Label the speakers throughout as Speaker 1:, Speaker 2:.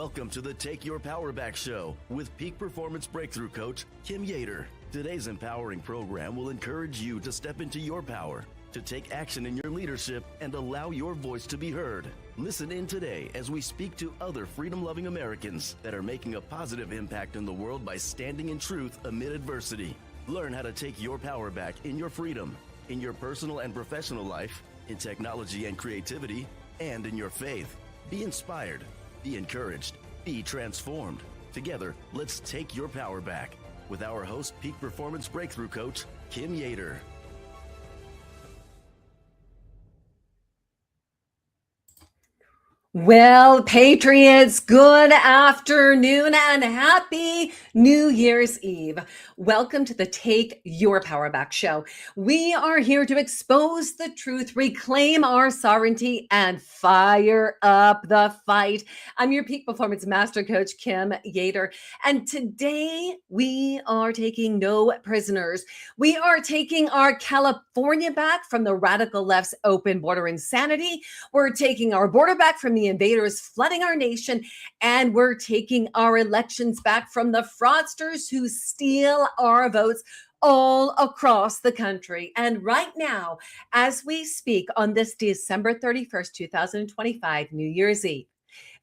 Speaker 1: Welcome to the Take Your Power Back show with Peak Performance Breakthrough Coach Kim Yeater. Today's empowering program will encourage you to step into your power, to take action in your leadership, and allow your voice to be heard. Listen in today as we speak to other freedom-loving Americans that are making a positive impact in the world by standing in truth amid adversity. Learn how to take your power back in your freedom, in your personal and professional life, in technology and creativity, and in your faith. Be inspired. Be encouraged. Be transformed. Together, let's take your power back with our host, Peak Performance Breakthrough Coach, Kim Yeater.
Speaker 2: Well, Patriots, good afternoon and happy New Year's Eve. Welcome to the Take Your Power Back show. We are here to expose the truth, reclaim our sovereignty, and fire up the fight. I'm your Peak Performance Master Coach, Kim Yeater, and today we are taking no prisoners. We are taking our California back from the radical left's open border insanity. We're taking our border back from the invaders flooding our nation, and we're taking our elections back from the fraudsters who steal our votes all across the country. And right now, as we speak on this December 31st, 2025, New Year's Eve,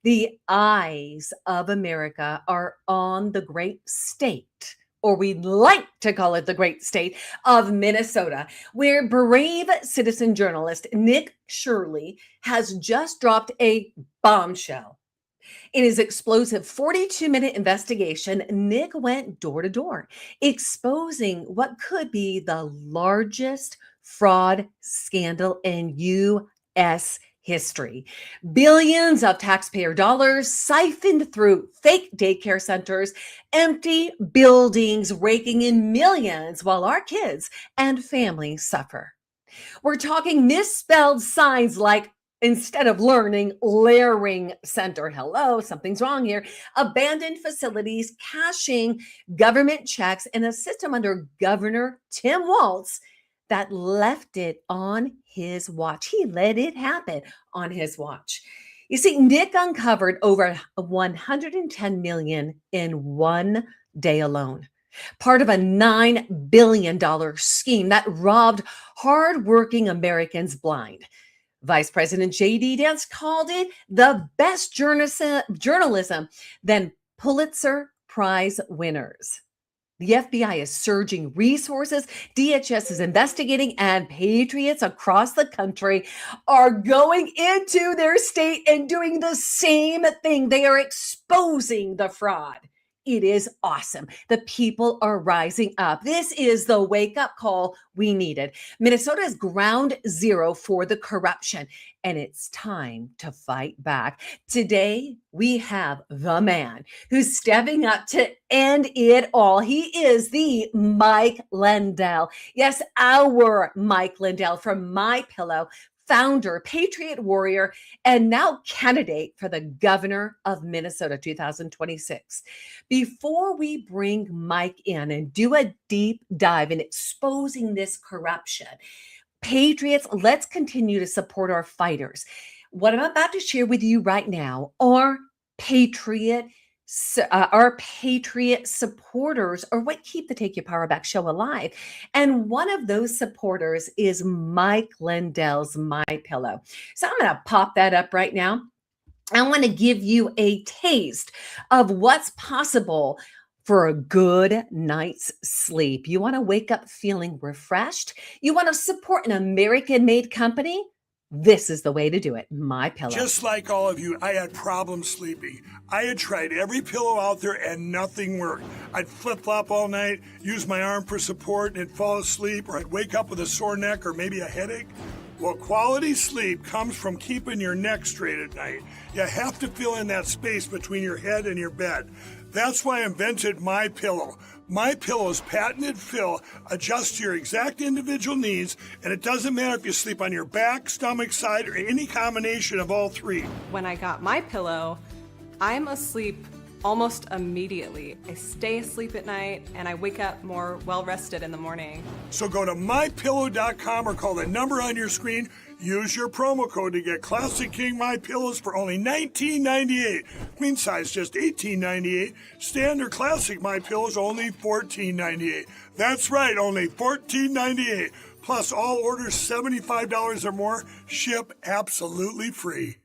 Speaker 2: the eyes of America are on the great state, or we'd like to call it the great state of Minnesota, where brave citizen journalist Nick Shirley has just dropped a bombshell. In his explosive 42-minute investigation, Nick went door to door, exposing what could be the largest fraud scandal in U.S. history. Billions of taxpayer dollars siphoned through fake daycare centers, empty buildings raking in millions while our kids and families suffer. We're talking misspelled signs like, instead of learning, Learing Center. Hello, something's wrong here. Abandoned facilities cashing government checks in a system under Governor Tim Walz that left it on his watch. He let it happen on his watch. You see, Nick uncovered over $110 million in one day alone, part of a $9 billion scheme that robbed hardworking Americans blind. Vice President J.D. Vance called it the best journalism than Pulitzer Prize winners. The FBI is surging resources, DHS is investigating, and patriots across the country are going into their state and doing the same thing. They are exposing the fraud. It is awesome. The people are rising up. This is the wake-up call we needed. Minnesota is ground zero for the corruption, and it's time to fight back. Today, we have the man who's stepping up to end it all. He is the Mike Lindell. Yes, our Mike Lindell from MyPillow, founder, patriot warrior, and now candidate for the governor of Minnesota 2026. Before we bring Mike in and do a deep dive in exposing this corruption, patriots, let's continue to support our fighters. What I'm about to share with you right now are patriot supporters are what keep the Take Your Power Back show alive. And one of those supporters is Mike Lindell's MyPillow. So I'm going to pop that up right now. I want to give you a taste of what's possible for a good night's sleep. You want to wake up feeling refreshed? You want to support an American-made company? This is the way to do it. MyPillow.
Speaker 3: Just like all of you, I had problems sleeping. I had tried every pillow out there and nothing worked. I'd flip-flop all night, use my arm for support, and fall asleep, or I'd wake up with a sore neck or maybe a headache. Well, quality sleep comes from keeping your neck straight at night. You have to fill in that space between your head and your bed. That's why I invented MyPillow. MyPillow's patented fill adjusts to your exact individual needs, and it doesn't matter if you sleep on your back, stomach, side, or any combination of all three.
Speaker 4: When I got MyPillow, I'm asleep almost immediately. I stay asleep at night, and I wake up more well-rested in the morning.
Speaker 3: So go to MyPillow.com or call the number on your screen. Use your promo code to get Classic King My Pillows for only $19.98. Queen size just $18.98. Standard Classic My Pillows only $14.98. That's right, only $14.98. Plus all orders $75 or more ship absolutely free.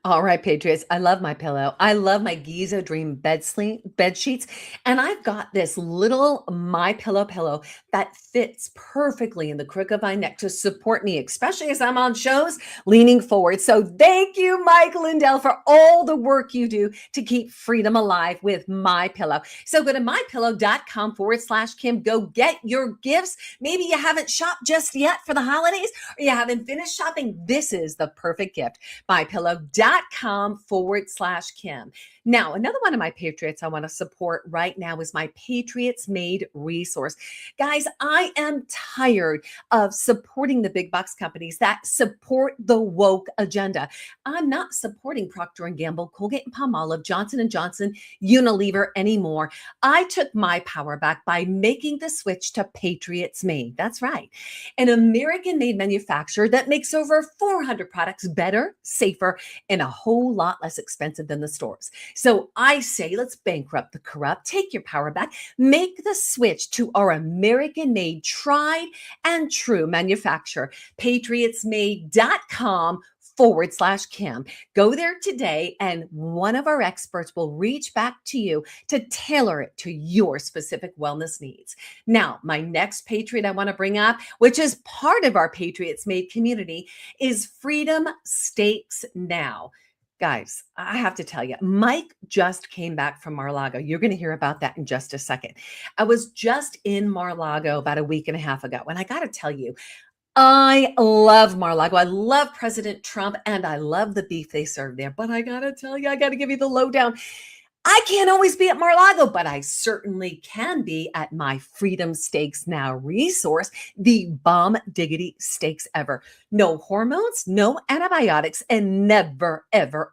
Speaker 2: All right, Patriots. I love my pillow. I love my Giza Dream bed sheets, and I've got this little My pillow that fits perfectly in the crook of my neck to support me, especially as I'm on shows leaning forward. So thank you, Mike Lindell, for all the work you do to keep freedom alive with My Pillow. So go to mypillow.com/Kim. Go get your gifts. Maybe you haven't shopped just yet for the holidays, or you haven't finished shopping. This is the perfect gift. mypillow.com/Kim. Now, another one of my Patriots I want to support right now is my Patriots Made resource. Guys, I am tired of supporting the big box companies that support the woke agenda. I'm not supporting Procter & Gamble, Colgate and Palmolive, Johnson & Johnson, Unilever anymore. I took my power back by making the switch to Patriots Made. That's right. An American-made manufacturer that makes over 400 products better, safer, and a whole lot less expensive than the stores. So I say, let's bankrupt the corrupt, take your power back, make the switch to our American-made, tried and true manufacturer, patriotsmade.com/Kim. Go there today, and one of our experts will reach back to you to tailor it to your specific wellness needs. Now, my next Patriot I want to bring up, which is part of our Patriots Made community, is Freedom Steaks Now. Guys, I have to tell you, Mike just came back from Mar-a-Lago. You're going to hear about that in just a second. I was just in Mar-a-Lago about a week and a half ago, and I got to tell you, I love Mar-a-Lago. I love President Trump, and I love the beef they serve there. But I got to tell you, I got to give you the lowdown. I can't always be at Mar-a-Lago, but I certainly can be at my Freedom Steaks Now resource, the bomb diggity steaks ever. No hormones, no antibiotics, and never, ever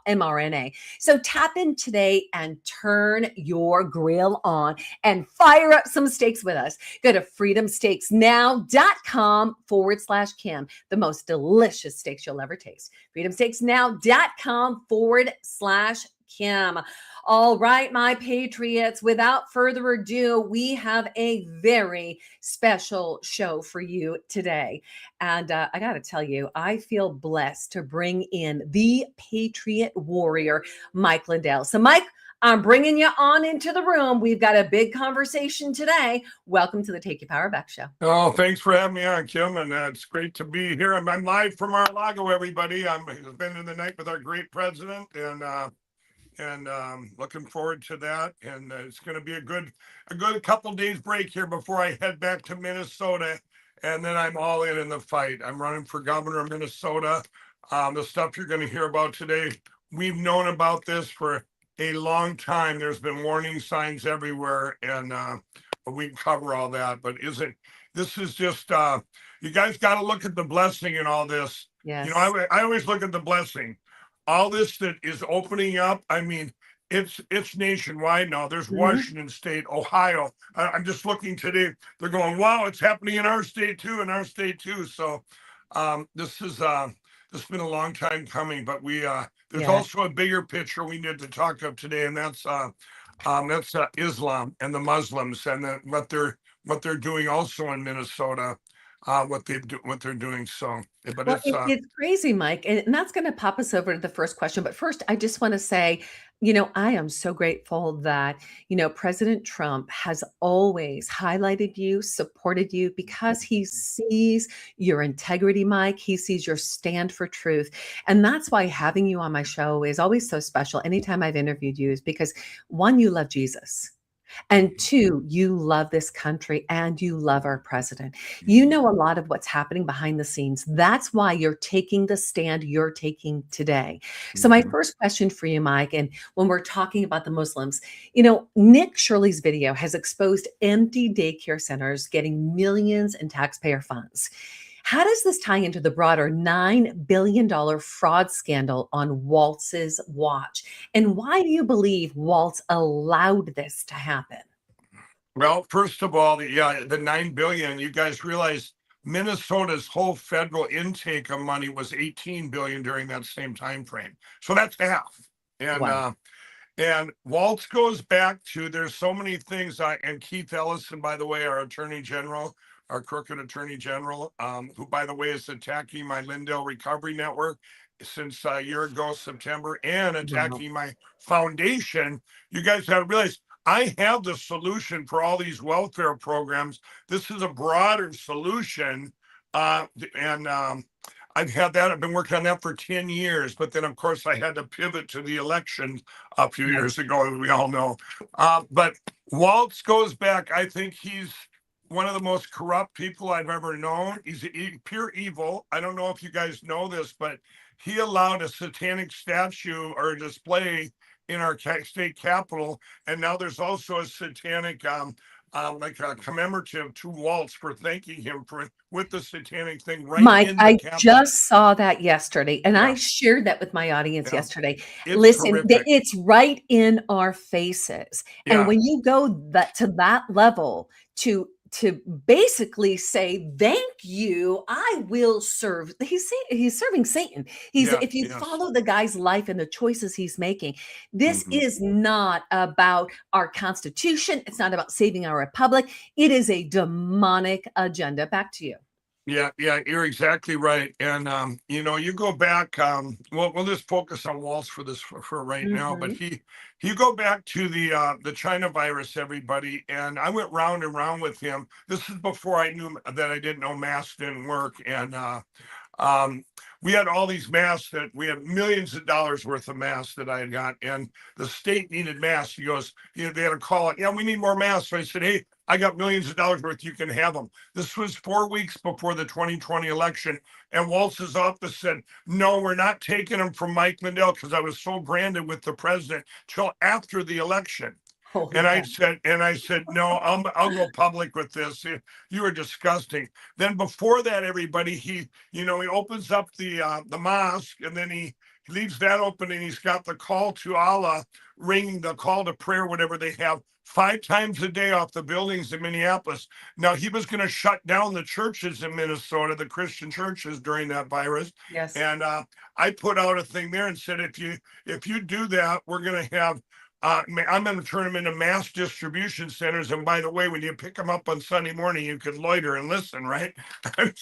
Speaker 2: mRNA. So tap in today and turn your grill on and fire up some steaks with us. Go to freedomsteaksnow.com/Kim. The most delicious steaks you'll ever taste. freedomsteaksnow.com/Kim. All right, my Patriots, without further ado, we have a very special show for you today. And I got to tell you, I feel blessed to bring in the Patriot warrior, Mike Lindell. So, Mike, I'm bringing you on into the room. We've got a big conversation today. Welcome to the Take Your Power Back show.
Speaker 3: Oh, thanks for having me on, Kim. And it's great to be here. I'm live from Mar-a-Lago, everybody. I'm spending the night with our great president, and looking forward to that. And it's going to be a good couple days break here before I head back to Minnesota, and then I'm all in the fight. I'm running for governor of Minnesota. The stuff you're going to hear about today, we've known about this for a long time. There's been warning signs everywhere, and we can cover all that. But this is just you guys got to look at the blessing in all this.
Speaker 2: Yes.
Speaker 3: You know, I always look at the blessing. All this that is opening up, I mean, it's nationwide now. There's Washington State, Ohio. I'm just looking today. They're going, wow, it's happening in our state too, So this has been a long time coming, but there's also a bigger picture we need to talk of today, and that's Islam and the Muslims, and what they're doing also in Minnesota. What they're doing. So, but
Speaker 2: it's crazy, Mike, and that's going to pop us over to the first question. But first, I just want to say, I am so grateful that, President Trump has always highlighted you, supported you, because he sees your integrity, Mike. He sees your stand for truth. And that's why having you on my show is always so special. Anytime I've interviewed you is because, one, you love Jesus. And two, you love this country and you love our president. You know a lot of what's happening behind the scenes. That's why you're taking the stand you're taking today. So my first question for you, Mike, and when we're talking about the Muslims, Nick Shirley's video has exposed empty daycare centers getting millions in taxpayer funds. How does this tie into the broader $9 billion fraud scandal on Walz's watch? And why do you believe Walz allowed this to happen?
Speaker 3: Well, first of all, the $9 billion, you guys realize Minnesota's whole federal intake of money was 18 billion during that same time frame. So that's half. And
Speaker 2: Wow.
Speaker 3: and Walz goes back to, there's so many things. And Keith Ellison, by the way, our attorney general, our crooked attorney general, who, by the way, is attacking my Lindell recovery network since a year ago, September, and
Speaker 2: Wow.
Speaker 3: attacking my foundation. You guys have to realize I have the solution for all these welfare programs. This is a broader solution. And I've been working on that for 10 years, but then of course I had to pivot to the election a few
Speaker 2: Right.
Speaker 3: years ago, as we all know. But Walz goes back. I think he's one of the most corrupt people I've ever known. He's pure evil. I don't know if you guys know this, but he allowed a satanic statue or a display in our state capitol. And now there's also a satanic, like a commemorative to Walz for thanking him for with the satanic thing right
Speaker 2: Mike,
Speaker 3: in the
Speaker 2: I
Speaker 3: capitol.
Speaker 2: just saw that yesterday, and I
Speaker 3: Yeah.
Speaker 2: shared that with my audience
Speaker 3: Yeah.
Speaker 2: yesterday.
Speaker 3: It's
Speaker 2: Listen,
Speaker 3: horrific.
Speaker 2: it's right in our faces.
Speaker 3: Yeah.
Speaker 2: And when you go to that level to basically say, thank you, I will serve. He's serving Satan.
Speaker 3: Yeah,
Speaker 2: If you
Speaker 3: yes.
Speaker 2: follow the guy's life and the choices he's making, this
Speaker 3: Mhm.
Speaker 2: is not about our Constitution. It's not about saving our republic. It is a demonic agenda. Back to you.
Speaker 3: Yeah, you're exactly right. And you go back, we'll just focus on Walz for this for right now, but
Speaker 2: Mhm.
Speaker 3: you go back to the China virus, everybody, and I went round and round with him. This is before I knew that I didn't know masks didn't work. And we had all these masks that we had millions of dollars worth of masks that I had got, and the state needed masks. He goes, they had to call it. Yeah, we need more masks. So I said, hey, I got millions of dollars worth. You can have them. This was 4 weeks before the 2020 election. And Walz's office said, no, we're not taking them from Mike Lindell, because I was so branded with the president till after the election.
Speaker 2: Holy
Speaker 3: And
Speaker 2: cow.
Speaker 3: I said, no, I'll go public with this. You are disgusting. Then before that, everybody, he opens up the mosque, and then he leaves that open, and he's got the call to Allah, ringing the call to prayer, whatever they have, 5 times a day off the buildings in Minneapolis. Now he was going to shut down the churches in Minnesota, the Christian churches, during that virus.
Speaker 2: Yes.
Speaker 3: And I put out a thing there and said, if you do that, we're going to have. I'm going to turn them into mass distribution centers. And by the way, when you pick them up on Sunday morning, you can loiter and listen, right? And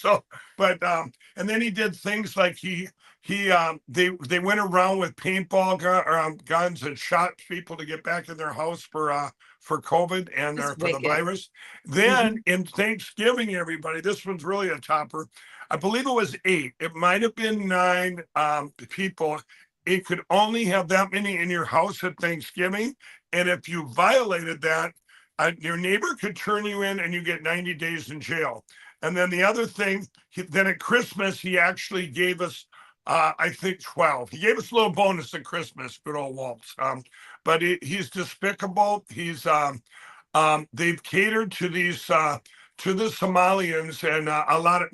Speaker 3: then he did things like they went around with paintball guns and shot people to get back in their house for COVID and
Speaker 2: It's
Speaker 3: for the
Speaker 2: wicked.
Speaker 3: virus. Then in Thanksgiving, everybody, this one's really a topper. I believe it was 8. It might have been 9 people. It could only have that many in your house at Thanksgiving. And if you violated that, your neighbor could turn you in and you get 90 days in jail. And then the other thing, then at Christmas, he actually gave us, I think 12. He gave us a little bonus at Christmas, good old Walz. But he's despicable. They've catered to these, to the Somalians, and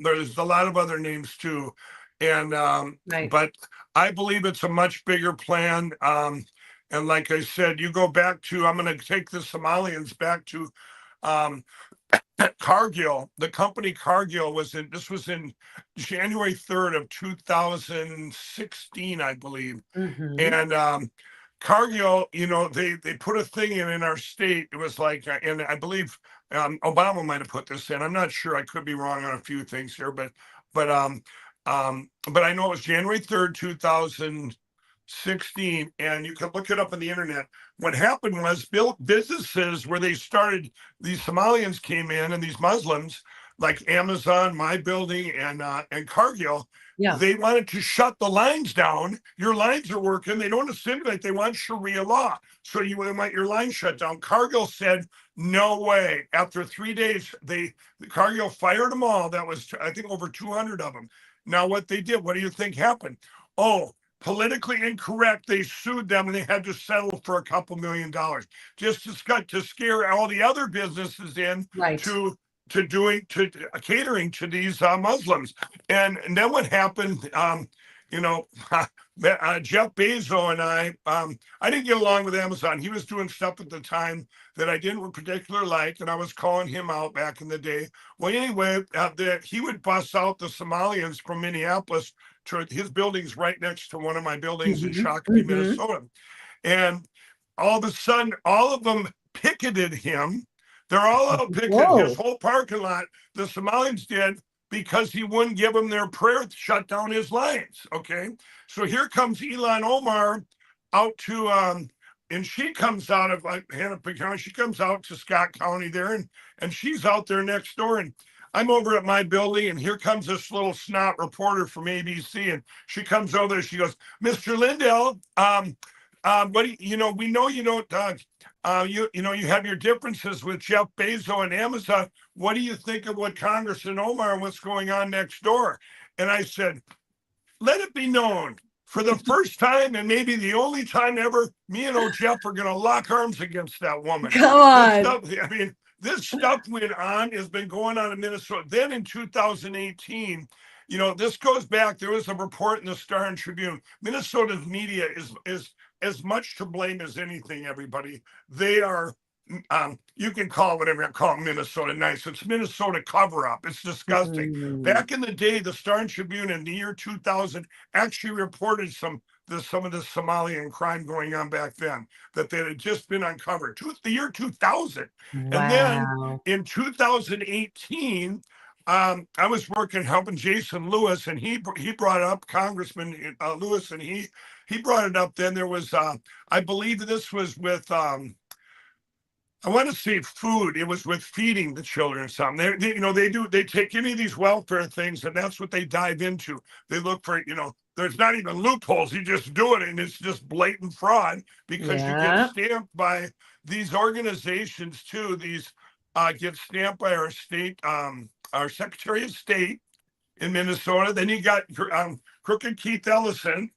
Speaker 3: there's a lot of other names too. And
Speaker 2: Right.
Speaker 3: but I believe it's a much bigger plan. And like I said, you go back to, I'm going to take the Somalians back to Cargill. The company Cargill this was in January 3rd of 2016, I believe.
Speaker 2: Mhm.
Speaker 3: And Cargill, they put a thing in our state. It was like, and I believe Obama might have put this in. I'm not sure. I could be wrong on a few things here, but I know it was January 3rd, 2016, and you can look it up on the internet. What happened was businesses where they started, these Somalians came in, and these Muslims like Amazon, My Building, and Cargill,
Speaker 2: Yeah.
Speaker 3: they wanted to shut the lines down. Your lines are working. They don't assimilate. They want Sharia law. So you want your line shut down. Cargill said, no way. After 3 days, Cargill fired them all. That was, I think, over 200 of them. Now, what they did, what do you think happened? Oh, politically incorrect. They sued them, and they had to settle for a couple $1 million just to scare all the other businesses in
Speaker 2: Right.
Speaker 3: to catering to these Muslims. And then what happened? you know, Jeff Bezos and I didn't get along with Amazon. He was doing stuff at the time that I didn't particularly like, and I was calling him out back in the day. Well, anyway, he would bust out the Somalians from Minneapolis to his buildings right next to one of my buildings in Shakopee, Minnesota. And all of a sudden, all of them picketed him. They're all out picketing his whole parking lot. The Somalians did, because he wouldn't give them their prayer, shut down his lines. Okay. So here comes Elon Omar out to, and she comes out of Hennepin County. She comes out to Scott County there, and she's out there next door. And I'm over at my building, and here comes this little snot reporter from ABC, and she comes over there. She goes, "Mr. Lindell, what do you, we know you don't, you have your differences with Jeff Bezos and Amazon. What do you think of what Congressman Omar and what's going on next door?" And I said, "Let it be known, for the first time and maybe the only time ever, me and old Jeff are going to lock arms against that woman."
Speaker 2: Come on.
Speaker 3: This stuff went on, has been going on in Minnesota. Then in 2018, this goes back. There was a report in the Star and Tribune. Minnesota's media is as much to blame as anything, everybody. They are, you can call it whatever you call it, Minnesota nice. It's Minnesota cover-up. It's disgusting. Back in the day, the Star and Tribune in the year 2000 actually reported some of the Somalian crime going on back then, that had just been uncovered. The year 2000. Wow. And then in 2018, I was helping Jason Lewis, and he brought up Congressman Lewis, and he brought it up. Then there was, I believe this was with, I want to say food. It was with feeding the children or something. They take any of these welfare things, and that's what they dive into. They look for, there's not even loopholes. You just do it, and it's just blatant fraud, because you get stamped by these organizations too. These get stamped by our state, our Secretary of State in Minnesota. Then you got Crooked Keith Ellison.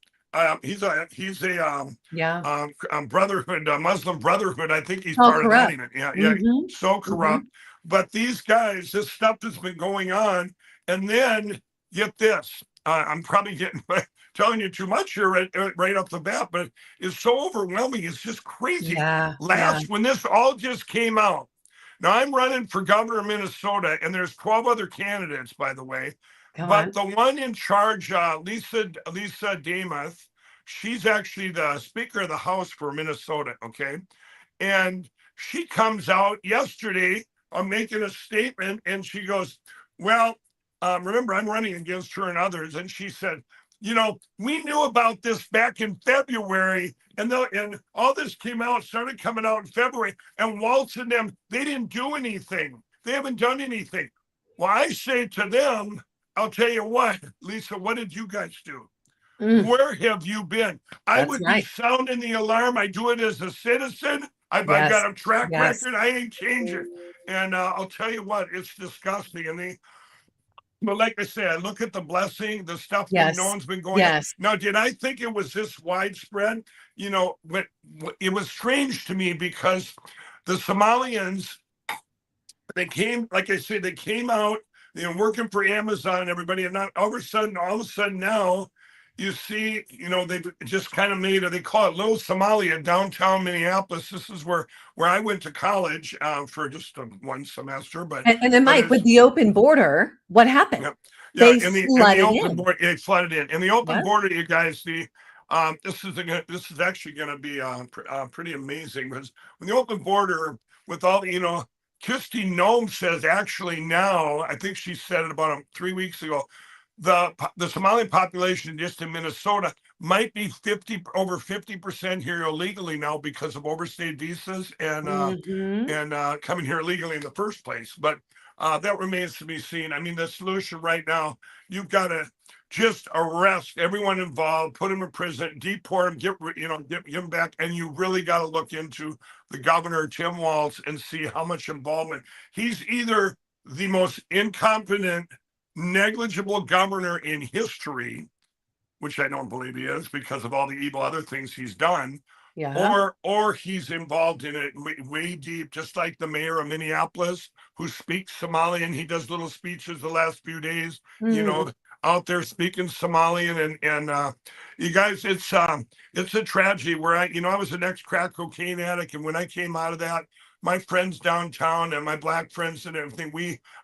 Speaker 3: He's a Brotherhood, Muslim Brotherhood. I think he's part corrupt. Of that even. So corrupt. But these guys, this stuff has been going on. And then get this. I'm probably telling you too much here right off the bat, but it's so overwhelming. It's just crazy. When this all just came out. Now I'm running for governor of Minnesota, and there's 12 other candidates, by the way. But the one in charge, Lisa Damuth, she's actually the Speaker of the House for Minnesota, okay? And she comes out yesterday, making a statement, and she goes, well, remember, I'm running against her and others, and she said, we knew about this back in February, and all this started coming out in February, and Walz and them, they didn't do anything. They haven't done anything. Well, I say to them, I'll tell you what, Lisa, what did you guys do? Where have you been? I would be sounding the alarm. I do it as a citizen. I've got a track record. I ain't changing. And I'll tell you what, it's disgusting. But like I said, I look at the blessing, the stuff that no one's been going on. Now, did I think it was this widespread? But it was strange to me, because the Somalians, they came, like I said, they came out, working for Amazon and everybody, and all of a sudden now, you see, they've just kind of they call it Little Somalia, downtown Minneapolis. This is where I went to college for just one semester. But
Speaker 2: and then, Mike, with the open border, what happened?
Speaker 3: They flooded in. In the open border, you guys, this is actually going to be pretty amazing, because when the open border, with all the, Kirsty Noem says actually now, I think she said it about 3 weeks ago, the Somali population just in Minnesota might be over 50% here illegally now, because of overstayed visas and coming here illegally in the first place. But that remains to be seen. I mean, the solution right now, you've got to just arrest everyone involved, put them in prison, deport them, get them back. And you really got to look into the governor, Tim Walz, and see how much involvement. He's either the most incompetent, negligible governor in history, which I don't believe he is, because of all the evil other things he's done, or he's involved in it way deep, just like the mayor of Minneapolis, who speaks Somali, and he does little speeches the last few days. out there speaking Somalian, and you guys, it's a tragedy where I was an ex-crack cocaine addict, and when I came out of that, my friends downtown and my black friends and everything,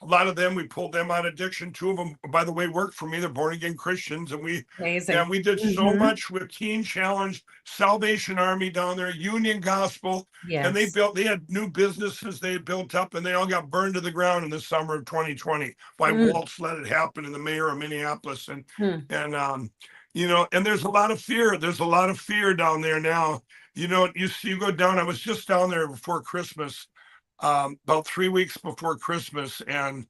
Speaker 3: a lot of them, we pulled them out of addiction. Two of them, by the way, work for me. They're born again Christians, and
Speaker 2: Amazing.
Speaker 3: we did so much with Teen Challenge, Salvation Army down there, Union Gospel, and
Speaker 2: Yes.
Speaker 3: they had new businesses they had built up, and they all got burned to the ground in the summer of 2020. Why Walz let it happen, and the mayor of Minneapolis, and and there's a lot of fear. There's a lot of fear down there now. You go down. I was just down there before Christmas, about 3 weeks before Christmas, and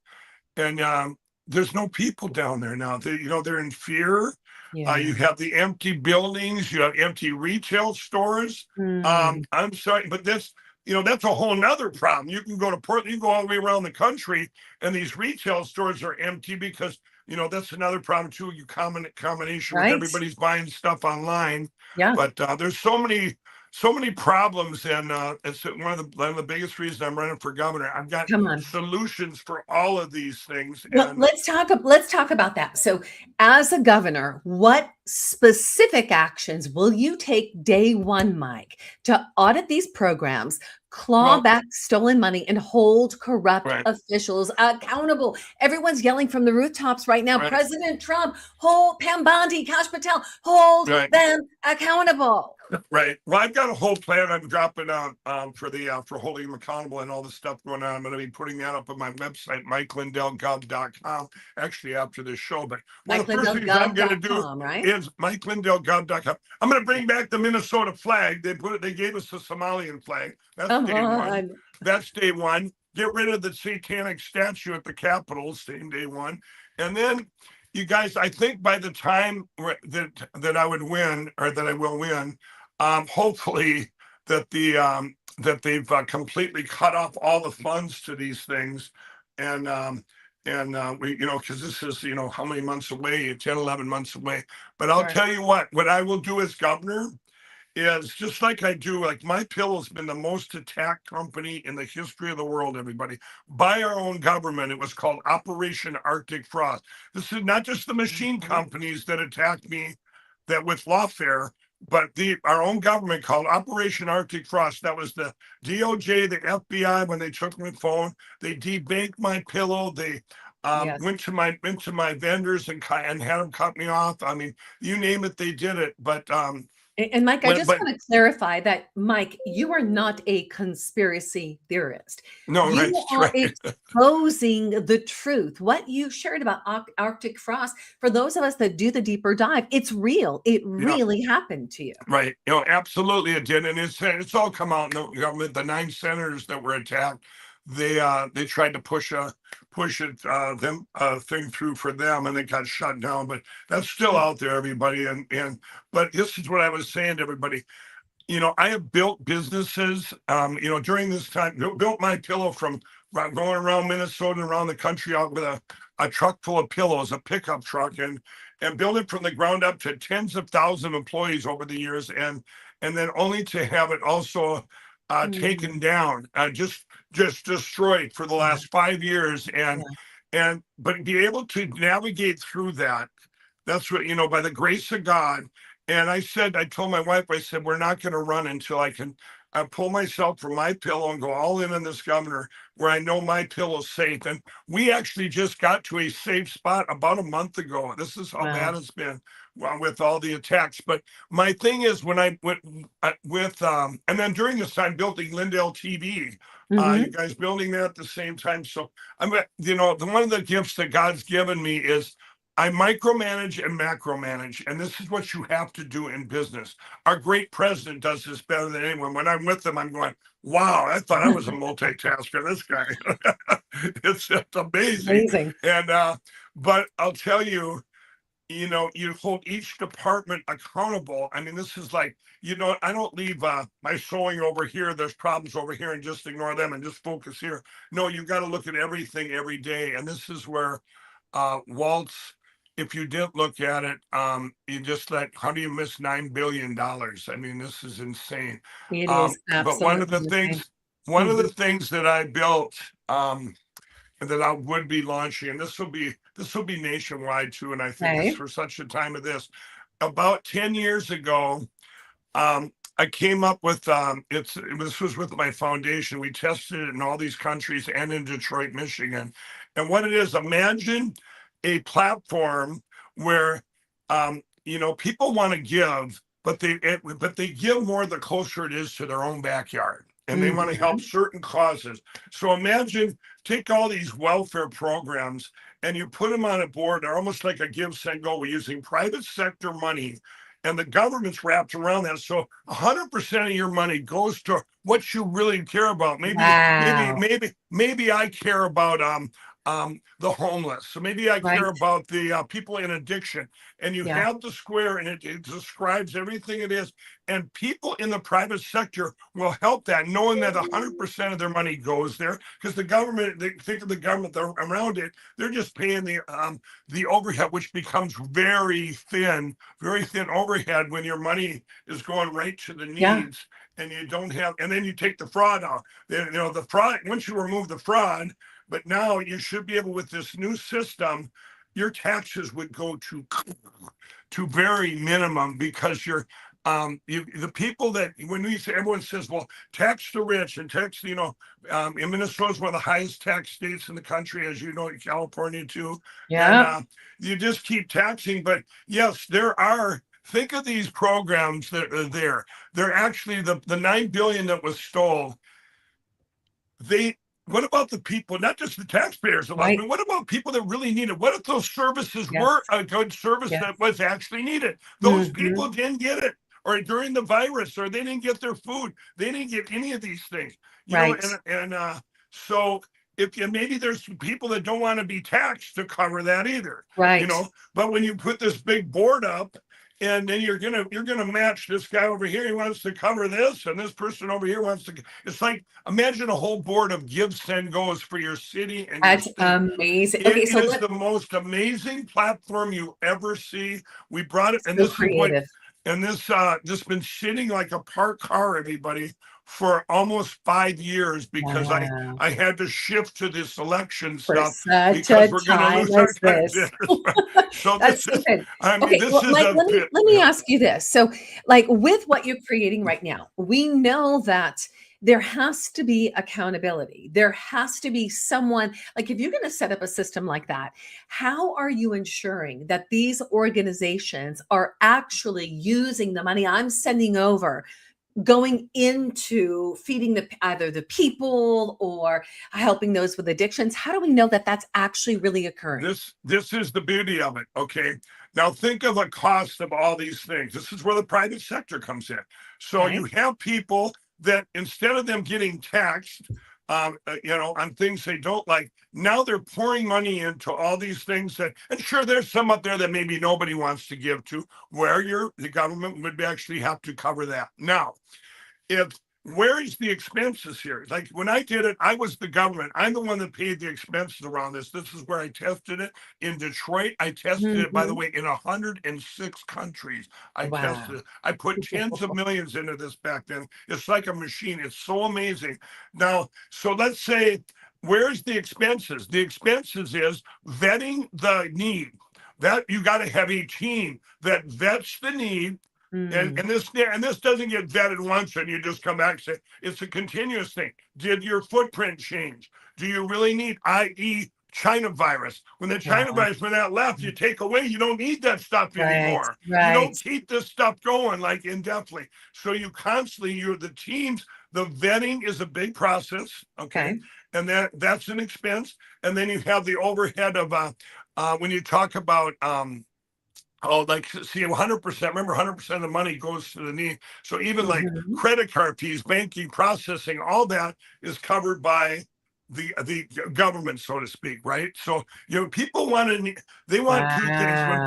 Speaker 3: there's no people down there now. They're in fear.
Speaker 2: Yeah.
Speaker 3: You have the empty buildings. You have empty retail stores. I'm sorry, but that's a whole nother problem. You can go to Portland, you go all the way around the country, and these retail stores are empty because that's another problem too. You combination with everybody's buying stuff online.
Speaker 2: Yeah.
Speaker 3: But there's so many problems, and it's one of the biggest reasons I'm running for governor. I've got solutions for all of these things.
Speaker 2: Well, let's talk about that. So, as a governor, what specific actions will you take day one, Mike, to audit these programs, claw back stolen money, and hold corrupt officials accountable? Everyone's yelling from the rooftops right now. President Trump, hold Pam Bondi, Kash Patel, hold them accountable.
Speaker 3: Right. Well, I've got a whole plan I'm dropping out for holding them accountable and all the stuff going on. I'm going to be putting that up on my website, MikeLindellGov.com, actually after this show. But one of the first things I'm going to do is MikeLindellGov.com. I'm going to bring back the Minnesota flag. They gave us the Somalian flag. That's day one. That's day one. Get rid of the satanic statue at the Capitol, same day one. And then, you guys, I think by the time that I would win, or that I will win, hopefully that they've completely cut off all the funds to these things, and we, because this is, how many months away, 10, 11 months away. But I'll tell you what I will do as governor is just like I do, like My Pillow's been the most attacked company in the history of the world, everybody, by our own government. It was called Operation Arctic Frost. This is not just the machine companies that attacked me that with lawfare, but our own government called Operation Arctic Frost. That was the DOJ, the FBI, when they took my phone, they debanked My Pillow. They went to my vendors and had them cut me off. I mean, you name it, they did it. But
Speaker 2: and Mike, I just want to clarify that, Mike, you are not a conspiracy theorist.
Speaker 3: No,
Speaker 2: you are exposing the truth. What you shared about Arctic Frost, for those of us that do the deeper dive, it's real. It really happened to you.
Speaker 3: Right. Absolutely it did. And it's all come out in the government. The 9 senators that were attacked, they tried to push a thing through for them, and it got shut down. But that's still out there, everybody. But this is what I was saying to everybody. I have built businesses. During this time, built My Pillow from going around Minnesota and around the country out with a truck full of pillows, a pickup truck, and build it from the ground up to tens of thousands of employees over the years, and then only to have it also taken down, just destroyed for the last 5 years, but be able to navigate through that. That's what, by the grace of God. And I told my wife, I said, we're not going to run until I pull myself from My Pillow and go all in on this governor, where I know My Pillow's safe. And we actually just got to a safe spot about a month ago. This is how bad it's been with all the attacks. But my thing is, when I went and then during this time building Lindell TV, you guys building that at the same time. So I'm, one of the gifts that God's given me is I micromanage and macromanage, and this is what you have to do in business. Our great president does this better than anyone. When I'm with him, I'm going, wow, I thought I was a multitasker. This guy, it's just amazing. And but I'll tell you, you hold each department accountable. I mean, this is like, I don't leave my sewing over here. There's problems over here and just ignore them and just focus here. No, you got to look at everything every day. And this is where Walz, if you didn't look at it, you just how do you miss $9 billion? I mean, this is insane.
Speaker 2: It is
Speaker 3: but one of the things that I built, and that I would be launching, and this this will be nationwide too, and I think
Speaker 2: Okay.
Speaker 3: it's for such a time of this. About 10 years ago, I came up with this was with my foundation. We tested it in all these countries and in Detroit, Michigan. And what it is, imagine a platform where people want to give, but they give more the closer it is to their own backyard. And they want to help certain causes. So imagine, take all these welfare programs and you put them on a board. They're almost like a give, send, go. We're using private sector money, and the government's wrapped around that. So 100% of your money goes to what you really care about.
Speaker 2: Wow.
Speaker 3: Maybe I care about the homeless. So maybe I
Speaker 2: Right.
Speaker 3: care about the people in addiction. And you
Speaker 2: Yeah.
Speaker 3: have the square, and it describes everything it is. And people in the private sector will help that, knowing that 100% of their money goes there, because the government, they think of the government around it, they're just paying the overhead, which becomes very thin overhead when your money is going right to the
Speaker 2: Yeah.
Speaker 3: needs. And you don't have, and then you take the fraud out. The fraud, once you remove the fraud, but now you should be able, with this new system, your taxes would go to very minimum, because the people that, when we say, everyone says, well, tax the rich and tax, in Minnesota is one of the highest tax states in the country, as you know, California too.
Speaker 2: Yeah.
Speaker 3: And you just keep taxing. But yes, think of these programs that are there. They're actually the $9 billion that was stolen. What about the people, not just the taxpayers,
Speaker 2: Right.
Speaker 3: but what about people that really need it? What if those services
Speaker 2: Yes.
Speaker 3: were a good service
Speaker 2: Yes.
Speaker 3: that was actually needed? Those
Speaker 2: Mhm.
Speaker 3: people didn't get it, or during the virus, or they didn't get their food. They didn't get any of these things,
Speaker 2: Right.
Speaker 3: so maybe there's people that don't want to be taxed to cover that either,
Speaker 2: Right.
Speaker 3: But when you put this big board up, and then you're gonna match this guy over here, he wants to cover this, and this person over here wants to. It's like, imagine a whole board of give, send, goes for your city and your
Speaker 2: That's
Speaker 3: state.
Speaker 2: amazing.
Speaker 3: It
Speaker 2: Okay, so
Speaker 3: is the most amazing platform you ever see. We brought it, and
Speaker 2: so
Speaker 3: this is what,
Speaker 2: creative.
Speaker 3: and this been sitting like a parked car, everybody, for almost 5 years, because
Speaker 2: Wow.
Speaker 3: I had to shift to this election
Speaker 2: For
Speaker 3: stuff,
Speaker 2: such
Speaker 3: because
Speaker 2: a
Speaker 3: we're going to
Speaker 2: time
Speaker 3: lose our
Speaker 2: as this.
Speaker 3: so
Speaker 2: That's
Speaker 3: this
Speaker 2: so
Speaker 3: is,
Speaker 2: good.
Speaker 3: I mean,
Speaker 2: Okay,
Speaker 3: this
Speaker 2: well,
Speaker 3: is
Speaker 2: Mike,
Speaker 3: a pit.
Speaker 2: let me ask you this. So, like, with what you're creating right now, we know that there has to be accountability. There has to be someone, like, if you're going to set up a system like that, how are you ensuring that these organizations are actually using the money I'm sending over, going into feeding either the people or helping those with addictions? How do we know that that's actually really occurring?
Speaker 3: This is the beauty of it. Okay. Now think of the cost of all these things. This is where the private sector comes in. So
Speaker 2: Okay.
Speaker 3: you have people that, instead of them getting taxed, on things they don't like, now they're pouring money into all these things that, and sure, there's some up there that maybe nobody wants to give to, where the government would actually have to cover that. Now, where is the expenses here? Like, when I did it, I was the government. I'm the one that paid the expenses around this. This is where I tested it in Detroit. I tested it, by the
Speaker 2: Mhm.
Speaker 3: way, in 106 countries. I tested
Speaker 2: Wow.
Speaker 3: it. I put tens of millions into this back then. It's like a machine. It's so amazing. Now, so let's say, where's the expenses? The expenses is vetting the need. That you got to have a team that vets the need. And
Speaker 2: Mm.
Speaker 3: this doesn't get vetted once and you just come back and say, it's a continuous thing. Did your footprint change? Do you really need, i.e., China virus? When the China
Speaker 2: Yeah.
Speaker 3: virus, when that left, you take away, you don't need that stuff
Speaker 2: Right.
Speaker 3: anymore. You
Speaker 2: Right.
Speaker 3: don't keep this stuff going like indefinitely. So you constantly, the teams, the vetting is a big process. Okay.
Speaker 2: Okay.
Speaker 3: And that's an expense. And then you have the overhead of when you talk about like, see, 100%, remember, 100% of the money goes to the need. So even like
Speaker 2: Mhm.
Speaker 3: credit card fees, banking, processing, all that is covered by the government, so to speak, right? So, people they want two things.
Speaker 2: Wow.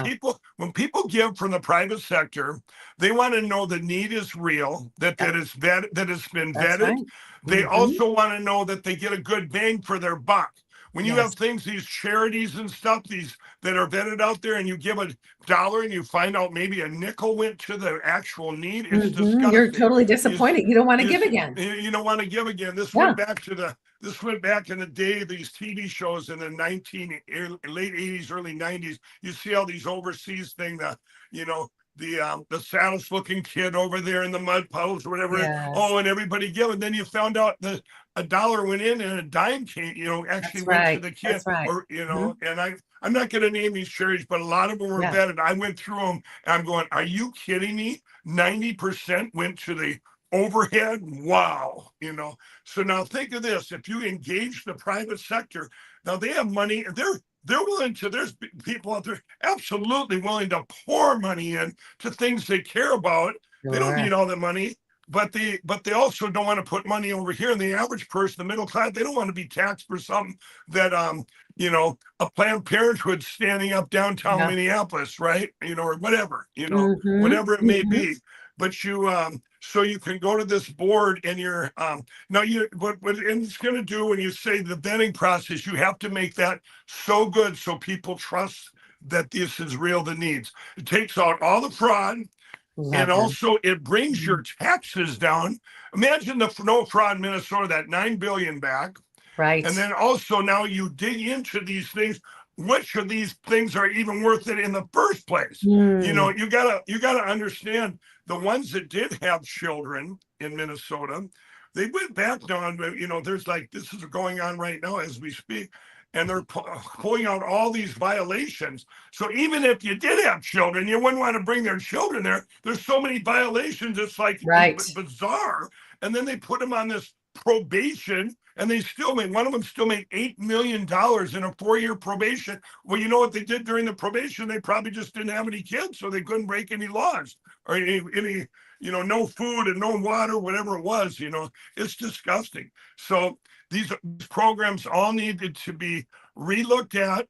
Speaker 3: When people give from the private sector, they want to know the need is real, that
Speaker 2: Yep.
Speaker 3: it's vetted, that it's been
Speaker 2: That's
Speaker 3: vetted.
Speaker 2: right.
Speaker 3: They
Speaker 2: Mhm.
Speaker 3: also want to know that they get a good bang for their buck. When you have things, these charities and stuff, these that are vetted out there, and you give $1 and you find out maybe a nickel went to the actual need, it's disgusting.
Speaker 2: You're totally disappointed. You don't want to give again.
Speaker 3: You don't want to give again. This
Speaker 2: Yeah.
Speaker 3: this went back in the day, these TV shows in the late 80s, early 90s. You see all these overseas things, the saddest looking kid over there in the mud puddles or whatever.
Speaker 2: Yes.
Speaker 3: Oh, and everybody give. And then you found out that $1 went in and a dime came, actually went to the kid.
Speaker 2: That's right.
Speaker 3: Or, and I'm not going to name these charities, but a lot of them were vetted. I went through them and I'm going, are you kidding me? 90% went to the overhead. Wow. So now think of this. If you engage the private sector, now they have money, they're willing to, there's people out there absolutely willing to pour money in to things they care about. They don't need all the money, but they also don't want to put money over here. And the average person, the middle class, they don't want to be taxed for something that, a Planned Parenthood standing up downtown Minneapolis, right? Or whatever, whatever it may be. But so you can go to this board and what it's going to do when you say the vetting process, you have to make that so good so people trust that this is real, the needs. It takes out all the fraud. Also it brings your taxes down. Imagine the no fraud in Minnesota, that $9 billion back.
Speaker 2: Right.
Speaker 3: And then also now you dig into these things. Which of these things are even worth it in the first place? You gotta understand the ones that did have children in Minnesota, they went back down. There's this is going on right now as we speak, and they're pulling out all these violations. So even if you did have children, you wouldn't want to bring their children there. There's so many violations. It's bizarre. And then they put them on this probation. And one of them still made $8 million in a 4-year probation. Well, you know what they did during the probation? They probably just didn't have any kids, so they couldn't break any laws or any no food and no water, whatever it was. It's disgusting. So these programs all needed to be relooked at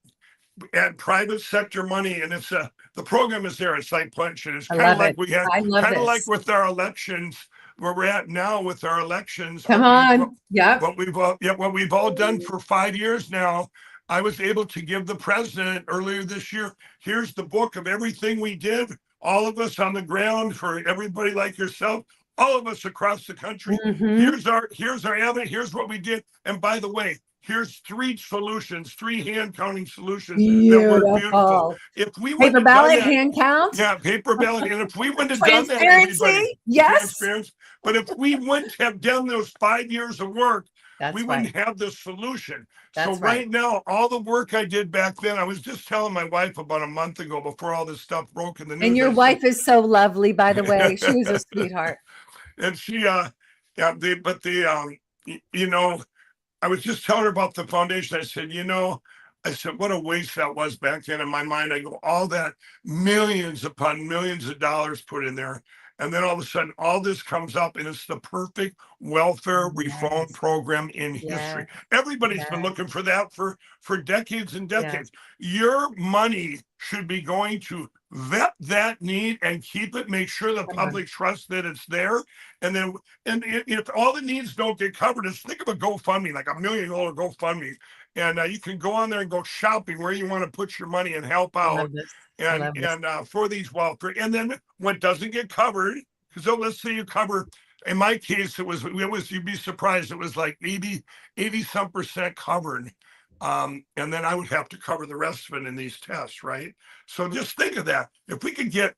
Speaker 3: private sector money, and the program is there. It's like punching. It's kind of like we had, kind of like with our elections. Where we're at now with our elections.
Speaker 2: Come on.
Speaker 3: What we've all done for 5 years now. I was able to give the president earlier this year. Here's the book of everything we did. All of us on the ground, for everybody like yourself, all of us across the country. Here's our evidence. Here's what we did. And by the way, here's 3 solutions, 3 hand counting solutions that were beautiful. If we
Speaker 2: paper ballot, hand count.
Speaker 3: Yeah, paper ballot. And if we wouldn't have done that, everybody, transparency. But if we wouldn't have done those 5 years of work, we wouldn't have the solution. So right now, all the work I did back then, I was just telling my wife about a month ago before all this stuff broke in the news.
Speaker 2: And your wife is so lovely, by the way. She was a sweetheart.
Speaker 3: And she, I was just telling her about the foundation. I said, what a waste that was back then in my mind. I go, all that millions upon millions of dollars put in there. And then all of a sudden, all this comes up, and it's the perfect welfare reform program in history. Everybody's been looking for that for decades and decades. Your money should be going to vet that need and keep it, make sure the public trusts that it's there. And then, if all the needs don't get covered, just think of a GoFundMe, like $1 million GoFundMe. And you can go on there and go shopping where you want to put your money and help out. And for these welfare. And then what doesn't get covered, because let's say you cover, in my case, it was you'd be surprised, it was like 80 some percent covered. And then I would have to cover the rest of it in these tests, right? So just think of that. If we could get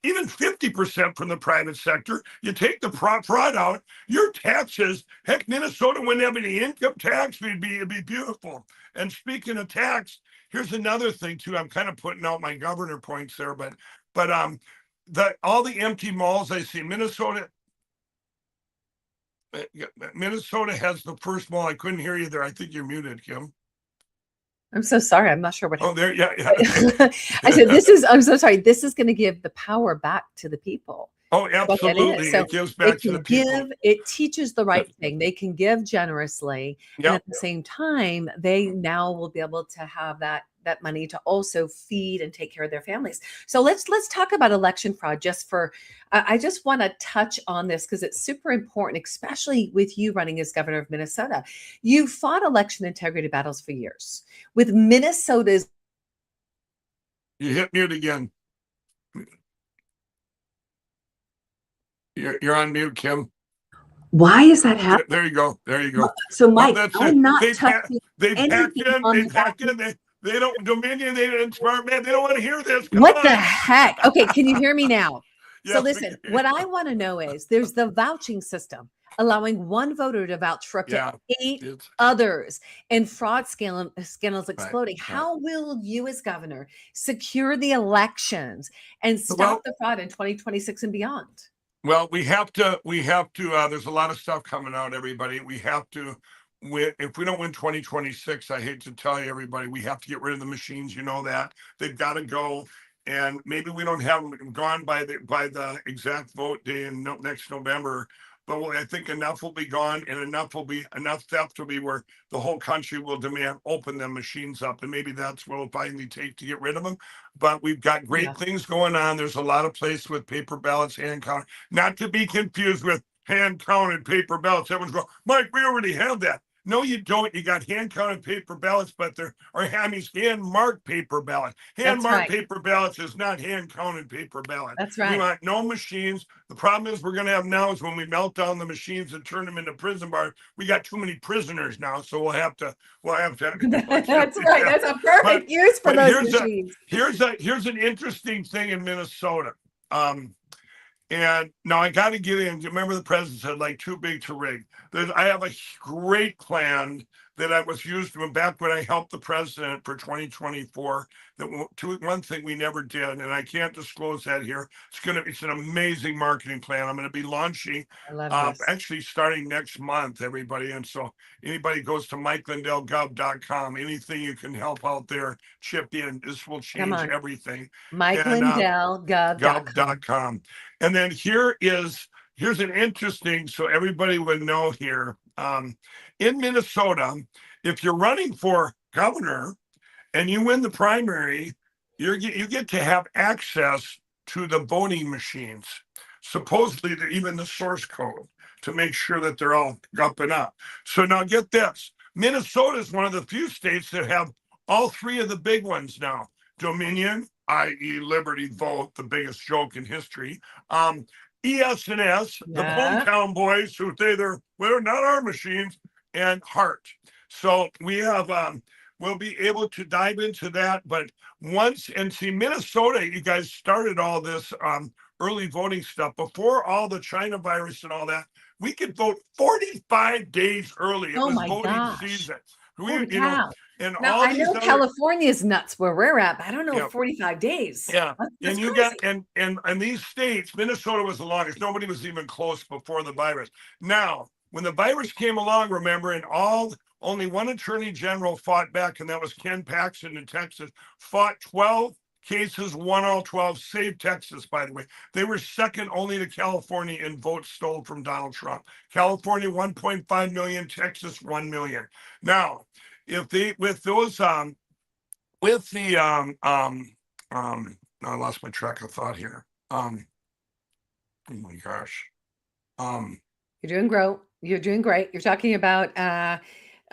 Speaker 3: even 50% from the private sector, you take the fraud out, your taxes, heck, Minnesota wouldn't have any income tax, it'd be beautiful. And speaking of tax, here's another thing too. I'm kind of putting out my governor points there, but all the empty malls I see, Minnesota has the first mall. I couldn't hear you there. I think you're muted, Kim.
Speaker 2: I'm so sorry. I'm not sure what happened.
Speaker 3: Yeah.
Speaker 2: I said, I'm so sorry. This is going to give the power back to the people.
Speaker 3: Oh,
Speaker 2: What that
Speaker 3: absolutely.
Speaker 2: is. So
Speaker 3: It gives
Speaker 2: it
Speaker 3: back to the
Speaker 2: can
Speaker 3: people.
Speaker 2: give, it teaches the right thing. They can give generously, and
Speaker 3: Yep.
Speaker 2: at the same time, they now will be able to have that money to also feed and take care of their families. So let's talk about election fraud just for I just want to touch on this because it's super important, especially with you running as governor of Minnesota. You fought election integrity battles for years with Minnesota's.
Speaker 3: You hit mute again. You're on mute, Kim.
Speaker 2: Why is that happening?
Speaker 3: There you go. There you go.
Speaker 2: So,
Speaker 3: Well,
Speaker 2: Mike,
Speaker 3: that's it.
Speaker 2: I'm not
Speaker 3: They
Speaker 2: touching
Speaker 3: packed
Speaker 2: anything
Speaker 3: in.
Speaker 2: on
Speaker 3: They
Speaker 2: the back.
Speaker 3: packed in. They don't Dominion. They didn't smart man. They don't want to hear this. Come
Speaker 2: What the
Speaker 3: on.
Speaker 2: heck? Okay, can you hear me now? So
Speaker 3: Yes, we
Speaker 2: listen,
Speaker 3: can.
Speaker 2: what I want to know is there's the vouching system allowing one voter to vouch for up to
Speaker 3: Yeah,
Speaker 2: 8
Speaker 3: it's
Speaker 2: others and scandals
Speaker 3: right.
Speaker 2: exploding. How will you as governor secure the elections and stop
Speaker 3: Well,
Speaker 2: the fraud in 2026 and beyond?
Speaker 3: well, we have to. There's a lot of stuff coming out. Everybody, we have to. If we don't win 2026, I hate to tell you, everybody, we have to get rid of the machines. You know that they've got to go. And maybe we don't have them gone by the exact vote day in next November, but I think enough will be gone, and enough theft will be where the whole country will demand open them machines up, and maybe that's what it'll finally take to get rid of them. But we've got great things going on. There's a lot of places with paper ballots, hand count, not to be confused with hand counted paper ballots. Everyone's going, Mike, we already have that. No, you don't. You got hand-counted paper ballots, but there are hand-marked paper ballots. Hand-marked paper ballots is not hand-counted paper ballots.
Speaker 2: That's right.
Speaker 3: We want no machines. The problem is we're going to have now is when we melt down the machines and turn them into prison bars, we got too many prisoners now, so we'll have to.
Speaker 2: That's right. That's a perfect use for those machines.
Speaker 3: Here's an interesting thing in Minnesota. And now I got to get in. Remember, the president said, like, too big to rig. I have a great plan that I was used to back when I helped the president for 2024. One thing we never did, and I can't disclose that here. It's an amazing marketing plan. I'm going to be launching actually starting next month, everybody. And so anybody goes to MikeLindellGov.com, anything you can help out there, chip in. This will change everything.
Speaker 2: MikeLindellGov.com.
Speaker 3: And then here's an interesting, so everybody would know here. In Minnesota, if you're running for governor and you win the primary, you get to have access to the voting machines, supposedly even the source code, to make sure that they're all up and up. So now get this. Minnesota is one of the few states that have all three of the big ones now. Dominion, i.e. Liberty Vote, the biggest joke in history. ES&S, the hometown boys who say they're not our machines, and Heart. So we have we'll be able to dive into that. But see, Minnesota, you guys started all this early voting stuff before all the China virus and all that. We could vote 45 days early. It was voting season. And
Speaker 2: now,
Speaker 3: all
Speaker 2: I know California's nuts where we're at, but I don't know 45 days.
Speaker 3: Yeah.
Speaker 2: That's
Speaker 3: and you
Speaker 2: crazy.
Speaker 3: got and these states, Minnesota was the longest. Nobody was even close before the virus. Now, when the virus came along, remember, and only one attorney general fought back, and that was Ken Paxton in Texas, fought 12 cases, won all 12, saved Texas, by the way. They were second only to California in votes stolen from Donald Trump. California, 1.5 million, Texas, 1 million. Now, I lost my track of thought here. Oh my gosh.
Speaker 2: You're doing great. You're talking about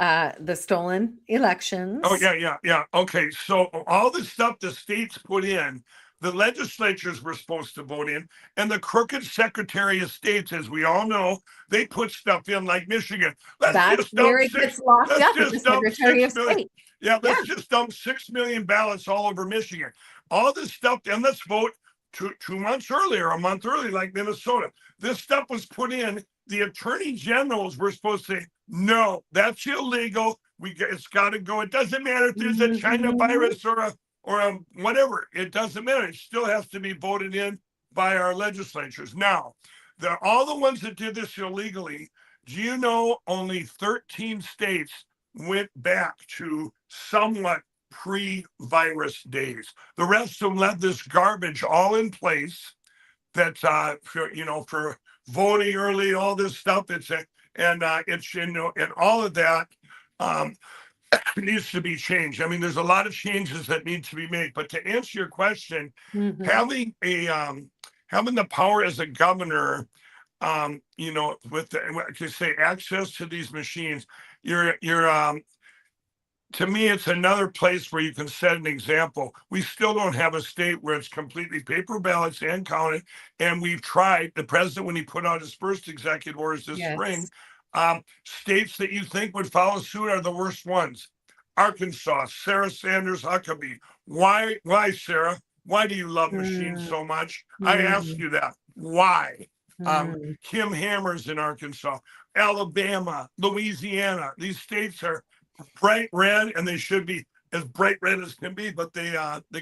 Speaker 2: the stolen elections.
Speaker 3: Oh, yeah. Okay, so all the stuff the states put in, the legislatures were supposed to vote in, and the crooked Secretary of States, as we all know, they put stuff in like Michigan.
Speaker 2: That's where it gets locked up with the Secretary of State.
Speaker 3: Yeah, let's just dump 6 million ballots all over Michigan. All this stuff, and let's vote 2 months earlier, a month early, like Minnesota. This stuff was put in. The attorney generals were supposed to say, no, that's illegal. It's got to go. It doesn't matter if there's a China virus or a whatever. It doesn't matter. It still has to be voted in by our legislatures. Now, all the ones that did this illegally, do you know only 13 states went back to somewhat pre-virus days? The rest of them left this garbage all in place. for voting early, all this stuff. It's and all of that needs to be changed. I mean, there's a lot of changes that need to be made. But to answer your question, having the power as a governor, with to say access to these machines, you're to me, it's another place where you can set an example. We still don't have a state where it's completely paper ballots and counted. And we've tried. The president, when he put out his first executive orders this spring, states that you think would follow suit are the worst ones. Arkansas, Sarah Sanders Huckabee. Why, Sarah? Why do you love machines so much? I asked you that. Why? Kim Hammers in Arkansas, Alabama, Louisiana. These states are bright red, and they should be as bright red as can be, but they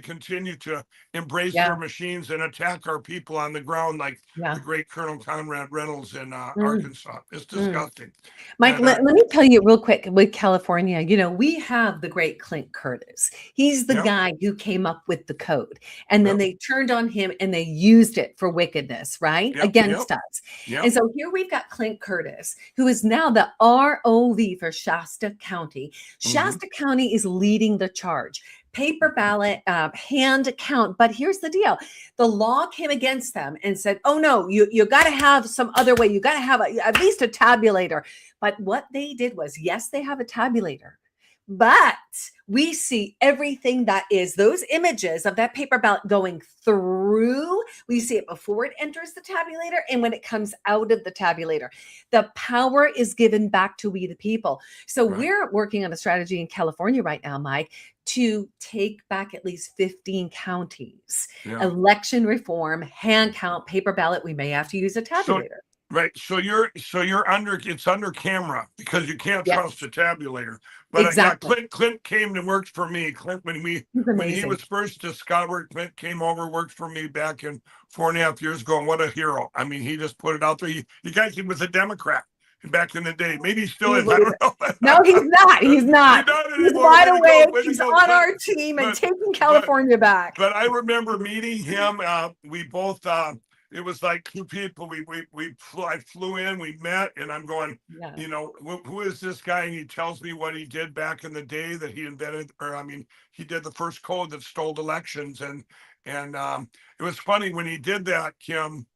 Speaker 3: continue to embrace their machines and attack our people on the ground, like the great Colonel Conrad Reynolds in Arkansas. It's disgusting.
Speaker 2: Mike, let me tell you real quick with California, we have the great Clint Curtis. He's the guy who came up with the code, and then they turned on him and they used it for wickedness, right? Against us. And so here we've got Clint Curtis, who is now the ROV for Shasta County. Shasta County is leading the charge. Paper ballot, hand count. But here's the deal. The law came against them and said, oh no, you got to have some other way. You got to have at least a tabulator. But what they did was, yes, they have a tabulator, but we see everything that is those images of that paper ballot going through. We see it before it enters the tabulator and when it comes out of the tabulator. The power is given back to we the people. So we're working on a strategy in California right now, Mike, to take back at least 15 counties. Election reform, hand count, paper ballot. We may have to use a tabulator.
Speaker 3: So you're under camera because you can't trust a tabulator. But Clint came and worked for me. Clint, when he was first discovered, Clint came over, worked for me back in 4.5 years ago. And what a hero. I mean, he just put it out there. You guys, he was a Democrat back in the day. Maybe he still is. I don't know.
Speaker 2: No, he's not. He's not. He's wide awake. He's on our team and taking California back.
Speaker 3: But I remember meeting him. We both it was like two people. I flew in, we met, and I'm going, who is this guy? And he tells me what he did back in the day that he invented, he did the first code that stole elections. And it was funny when he did that, Kim.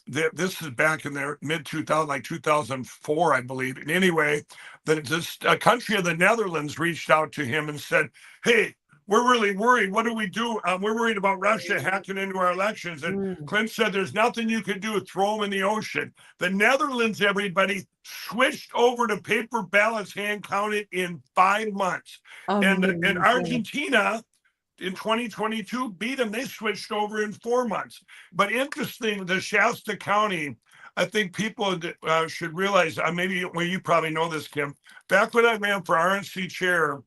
Speaker 3: This is back in the mid 2000, like 2004, I believe. And anyway, this country of the Netherlands reached out to him and said, hey, we're really worried. What do we do? We're worried about Russia hacking into our elections. And Clint said, there's nothing you can do. Throw them in the ocean. The Netherlands, everybody, switched over to paper ballots hand counted in 5 months. And Argentina in 2022 beat them. They switched over in 4 months. But interesting, the Shasta County, I think people should realize, you probably know this, Kim. Back when I ran for RNC chair,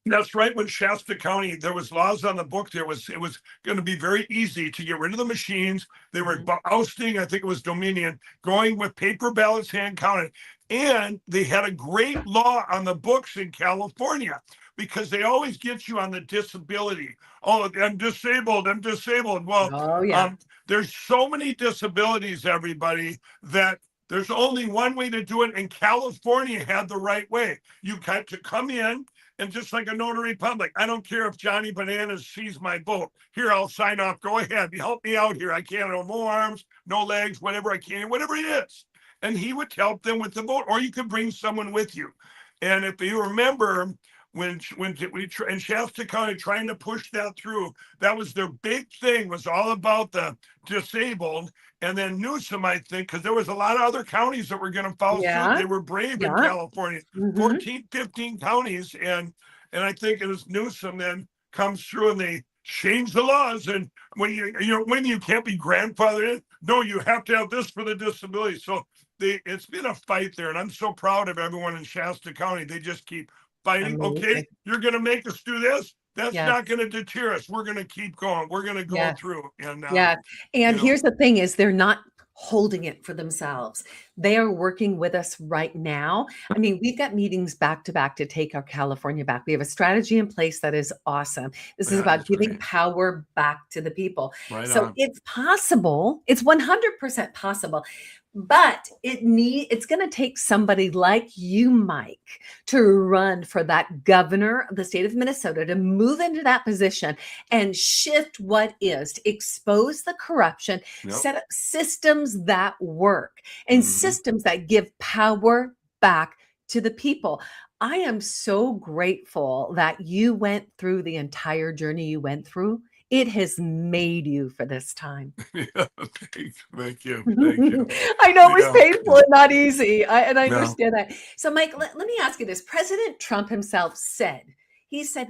Speaker 3: that's right. When Shasta County, there was laws on the book. It was going to be very easy to get rid of the machines. They were ousting, I think it was Dominion, going with paper ballots hand counted. And they had a great law on the books in California because they always get you on the disability. Oh, I'm disabled. Well, there's so many disabilities, everybody, that there's only one way to do it. And California had the right way. You got to come in. And just like a notary public, I don't care if Johnny Bananas sees my vote. Here, I'll sign off. Go ahead. Help me out here. I can't have no arms, no legs, whatever I can, whatever it is. And he would help them with the vote, or you could bring someone with you. And if you remember, when we in Shasta County trying to push that through, that was their big thing, was all about the disabled. And then Newsom, I think, because there was a lot of other counties that were going to follow suit. They were brave in California, 14, 15 counties. And I think it was Newsom then comes through and they change the laws. And when you can't be grandfathered in, no, you have to have this for the disability. So it's been a fight there. And I'm so proud of everyone in Shasta County. They just keep fighting. Okay, you're going to make us do this. That's not going to deter us. We're going to keep going. We're going to go through. And
Speaker 2: here's the thing: is they're not holding it for themselves. They are working with us right now. I mean, we've got meetings back to back to take our California back. We have a strategy in place that is awesome. This is about
Speaker 3: that's
Speaker 2: giving
Speaker 3: great.
Speaker 2: power back to the people.
Speaker 3: Right
Speaker 2: So
Speaker 3: on.
Speaker 2: it's possible. It's 100% possible. But it's going to take somebody like you, Mike, to run for that governor of the state of Minnesota, to move into that position and shift what is, to expose the corruption,
Speaker 3: Yep.
Speaker 2: set up systems that work and systems that give power back to the people. I am so grateful that you went through the entire journey you went through. It has made you for this time.
Speaker 3: Yeah, thank you. Thank you.
Speaker 2: I know it was
Speaker 3: Yeah.
Speaker 2: painful and not easy. I
Speaker 3: Yeah.
Speaker 2: understand that. So, Mike, let me ask you this. President Trump himself said,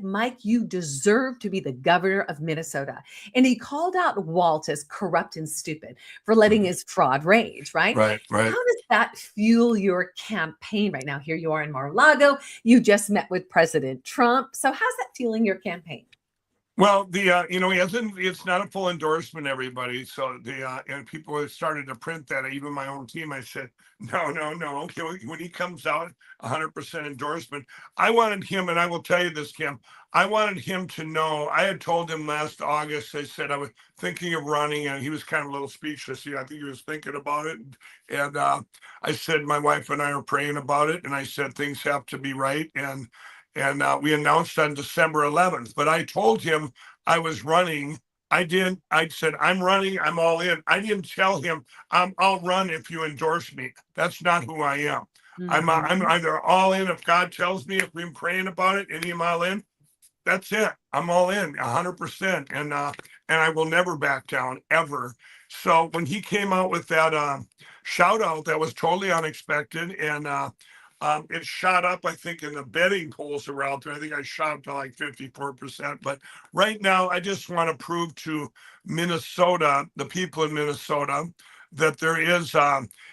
Speaker 2: Mike, you deserve to be the governor of Minnesota. And he called out Walz as corrupt and stupid for letting his fraud rage, right?
Speaker 3: Right.
Speaker 2: How does that fuel your campaign right now? Here you are in Mar-a-Lago. You just met with President Trump. So how's that fueling your campaign?
Speaker 3: Well, he hasn't, it's not a full endorsement, everybody. So and people have started to print that. Even my own team, I said, no. Okay, when he comes out, 100% endorsement. I wanted him, and I will tell you this, Kim, I wanted him to know, I had told him last August, I said I was thinking of running, and he was kind of a little speechless. I think he was thinking about it. And I said, my wife and I are praying about it. And I said, things have to be right. And we announced on December 11th, but I told him I was running. I said, I'm running, I'm all in. I didn't tell him I'll run if you endorse me. That's not who I am. I'm either all in if God tells me, if we're praying about it, and I'm all in. That's it. I'm all in 100%. And I will never back down ever. So when he came out with that shout out, that was totally unexpected. And it shot up, I think, in the betting polls around there. I think I shot up to like 54%. But right now, I just want to prove to Minnesota, the people in Minnesota, that there is,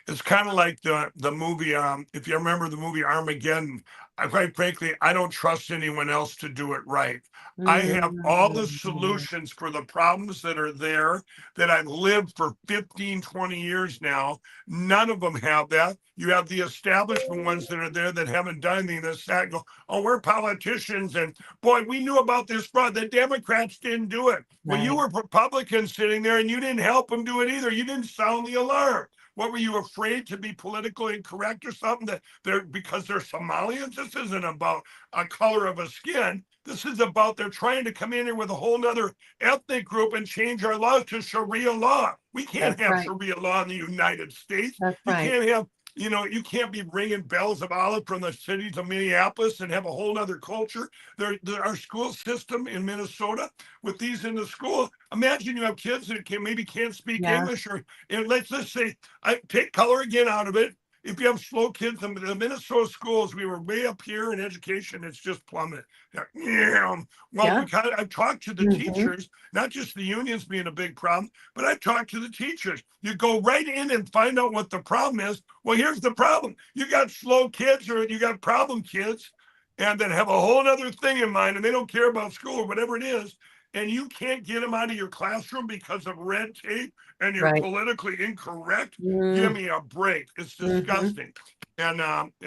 Speaker 3: it's kind of like the movie, if you remember the movie Armageddon, quite frankly, I don't trust anyone else to do it right. I have all the solutions for the problems that are there that I've lived for 15, 20 years now. None of them have that. You have the establishment ones that are there that haven't done anything. That go, oh, we're politicians. And boy, we knew about this fraud. The Democrats didn't do it. Well, you were Republicans sitting there and you didn't help them do it either. You didn't sound the alarm. What, were you afraid to be politically incorrect or something? That they're, because they're Somalians? This isn't about a color of a skin. This is about they're trying to come in here with a whole nother ethnic group and change our laws to Sharia law. We can't have Sharia law in the United States. You can't have, you can't be ringing bells of olive from the cities of Minneapolis and have a whole other culture. Our school system in Minnesota, with these in the school, imagine you have kids that can't speak English, and let's just say, I take color again out of it. If you have slow kids, the Minnesota schools, we were way up here in education, it's just plummeted. Because I've talked to the teachers, not just the unions being a big problem, but I've talked to the teachers. You go right in and find out what the problem is. Well, here's the problem. You got slow kids or you got problem kids, and then have a whole other thing in mind, and they don't care about school or whatever it is. And you can't get them out of your classroom because of red tape and you're politically incorrect. Give me a break. It's disgusting. And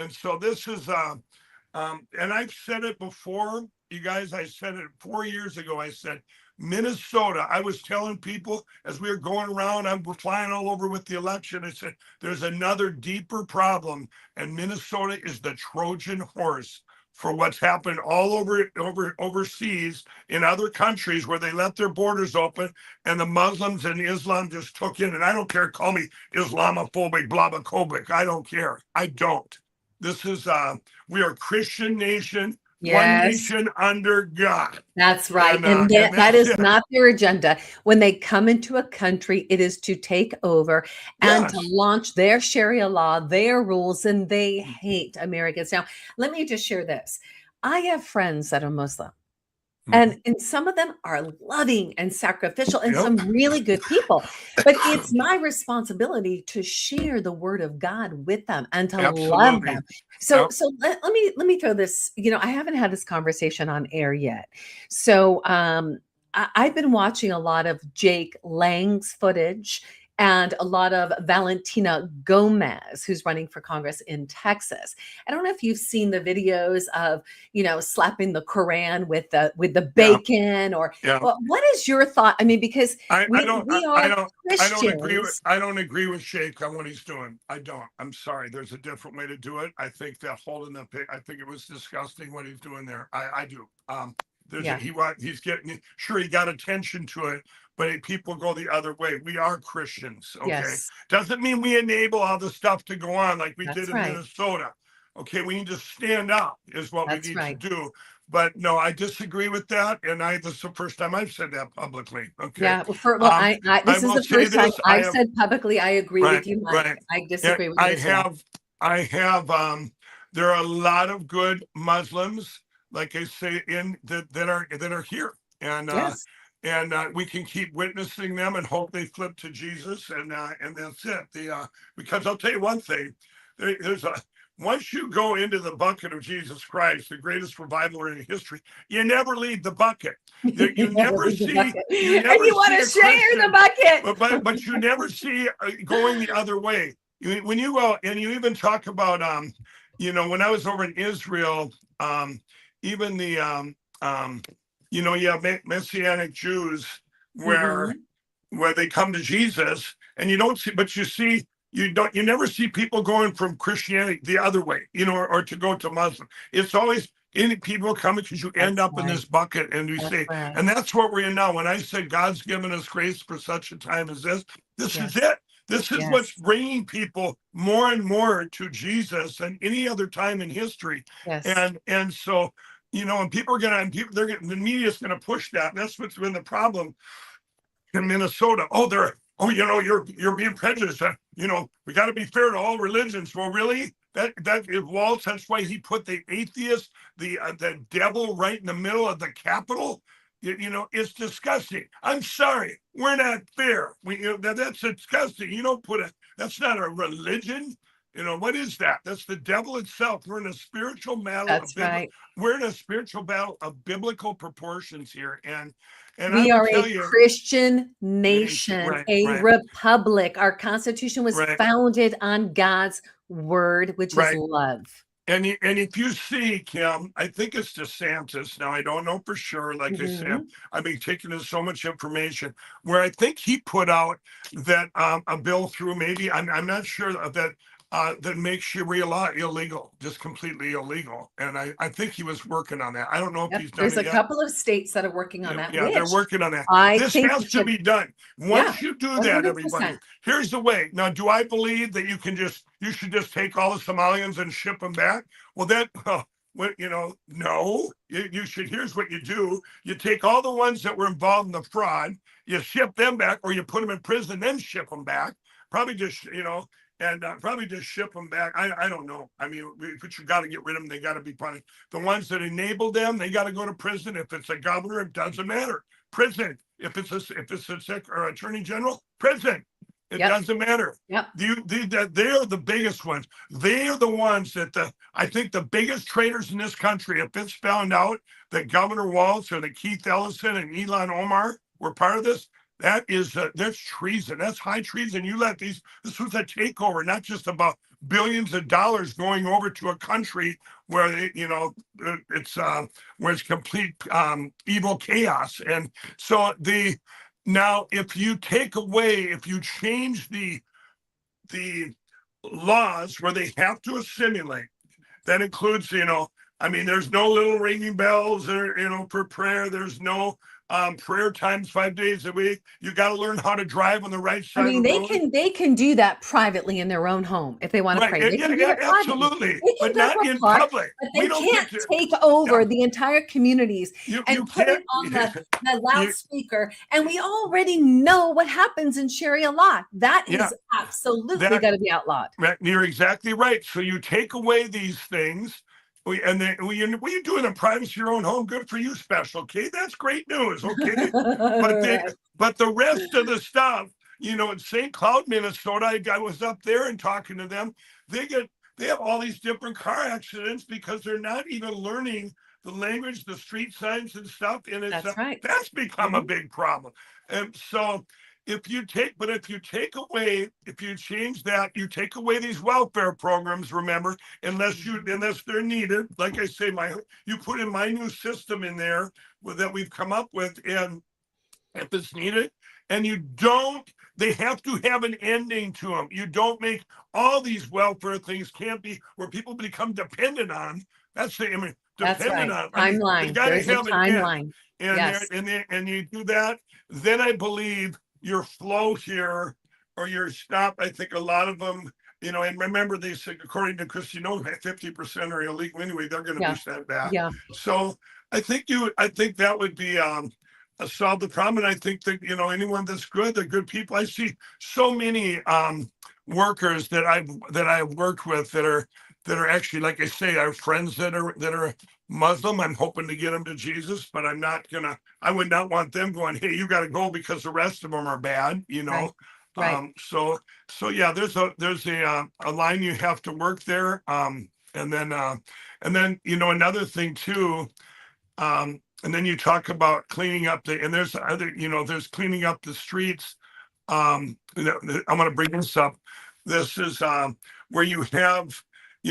Speaker 3: so this is, and I've said it before, you guys, I said it 4 years ago. I said, Minnesota, I was telling people as we were going around, we're flying all over with the election. I said, there's another deeper problem, and Minnesota is the Trojan horse for what's happened all overseas in other countries where they let their borders open and the Muslims and Islam just took in. And I don't care, call me Islamophobic, blabophobic. I don't care. I don't. This is, we are a Christian nation, one nation under God.
Speaker 2: That's right. And that is not their agenda. When they come into a country, it is to take over and to launch their Sharia law, their rules, and they hate Americans. Now, let me just share this. I have friends that are Muslim. And some of them are loving and sacrificial and some really good people. But it's my responsibility to share the word of God with them and to love them. So let me throw this, I haven't had this conversation on air yet. So I've been watching a lot of Jake Lang's footage and a lot of Valentina Gomez, who's running for Congress in Texas. I don't know if you've seen the videos of, slapping the Quran with the bacon, or what is your thought? I mean, because we are Christians.
Speaker 3: I don't agree with Sheikh on what he's doing. I don't. I'm sorry. There's a different way to do it. I think that holding the pig, I think it was disgusting what he's doing there. I do. He's getting, sure, he got attention to it, but people go the other way. We are Christians, okay?
Speaker 2: Yes.
Speaker 3: Doesn't mean we enable all the stuff to go on like we
Speaker 2: That's
Speaker 3: did in
Speaker 2: right.
Speaker 3: Minnesota. Okay, we need to stand up is what
Speaker 2: That's
Speaker 3: we need
Speaker 2: right.
Speaker 3: to do. But no, I disagree with that, and this is the first time I've said that publicly. Okay.
Speaker 2: Yeah. Well, this is the first time I've said publicly I agree with you, Mike.
Speaker 3: Right.
Speaker 2: I disagree with you.
Speaker 3: I have. There are a lot of good Muslims, like I say, that are here, and we can keep witnessing them and hope they flip to Jesus, and that's it. Because I'll tell you one thing, once you go into the bucket of Jesus Christ, the greatest revivaler in history, you never leave the bucket. You never see. And you
Speaker 2: want to share the bucket,
Speaker 3: but you never see going the other way. When you go, and you even talk about, when I was over in Israel, even the, you have Messianic Jews where they come to Jesus, and you don't see, but you never see people going from Christianity the other way, or to go to Muslim. It's always people coming because you end up in this bucket, and and that's what we're in now. When I said God's given us grace for such a time as this is it. This is what's bringing people more and more to Jesus than any other time in history.
Speaker 2: Yes.
Speaker 3: And so, and people are the media's gonna push that. And that's what's been the problem in Minnesota. You're being prejudiced. We got to be fair to all religions. Well, really, that is Walz. That's why he put the atheist, the devil, right in the middle of the Capitol. It's disgusting. I'm sorry, we're not fair. That's disgusting. You don't put that's not a religion. What is that? That's the devil itself. We're in a spiritual battle.
Speaker 2: That's right.
Speaker 3: We're in a spiritual battle of biblical proportions here, and
Speaker 2: we are a Christian nation, republic. Our Constitution was founded on God's word, which is love.
Speaker 3: And if you see, Kim, I think it's DeSantis. Now, I don't know for sure. Like I said, I've been taking in so much information where I think he put out that a bill through, maybe, I'm not sure that makes Sharia law illegal, just completely illegal. And I think he was working on that. I don't know if he's done it yet.
Speaker 2: There's a couple of states that are working on that.
Speaker 3: Yeah, they're working on that. This has to be done. Once you do that, 100%. Everybody, here's the way. Now, do I believe that you should just take all the Somalians and ship them back? Well, no, you should. Here's what you do. You take all the ones that were involved in the fraud, you ship them back, or you put them in prison, then ship them back. Probably just, and probably just ship them back. I don't know. I mean, but you got to get rid of them. They got to be punished. The ones that enabled them, they got to go to prison. If it's a governor, it doesn't matter. Prison. If it's a or attorney general, prison. It doesn't matter.
Speaker 2: Yep.
Speaker 3: They are the biggest ones. They are the ones that I think the biggest traitors in this country. If it's found out that Governor Walz or the Keith Ellison and Elon Omar were part of this, that's treason. That's high treason. This was a takeover, not just about billions of dollars going over to a country where it's complete evil chaos. And so now if you change the laws where they have to assimilate, that includes, there's no little ringing bells or, for prayer. There's no prayer times 5 days a week. You got to learn how to drive on the right side.
Speaker 2: They can do that privately in their own home if they want to pray. They can do it
Speaker 3: absolutely, but not in public.
Speaker 2: But they can't take over the entire communities and put it on the loudspeaker. And we already know what happens in Sharia law. That is absolutely got to be outlawed.
Speaker 3: You're exactly right. So you take away these things. And then what you do in the privacy of your own home, good for you, Special K. That's great news, okay? But the rest of the stuff, in St. Cloud, Minnesota, I was up there and talking to them. They have all these different car accidents because they're not even learning the language, the street signs and stuff. And that's become a big problem. And so if you change that, you take away these welfare programs, remember, unless they're needed. Like I say, you put in my new system in there that we've come up with, and if it's needed, and they have to have an ending to them. You don't make all these welfare things can't be where people become dependent on. That's right.
Speaker 2: Timeline. There's a timeline. Yes.
Speaker 3: And you do that, then I believe your flow here or your stop. I think a lot of them, and remember they said, according to Christy, 50% are illegal anyway. They're going to push that back.
Speaker 2: Yeah.
Speaker 3: So I think that would be solve the problem. And I think that anyone that's good, they're good people. I see so many workers that I've worked with that are actually, like I say, I have friends that are Muslim. I'm hoping to get them to Jesus, but I would not want them going, hey, you got to go because the rest of them are bad,
Speaker 2: Right.
Speaker 3: So yeah, there's a line you have to work there. And then another thing too, and then you talk about cleaning up there's cleaning up the streets. I'm going to bring this up. This is where you have,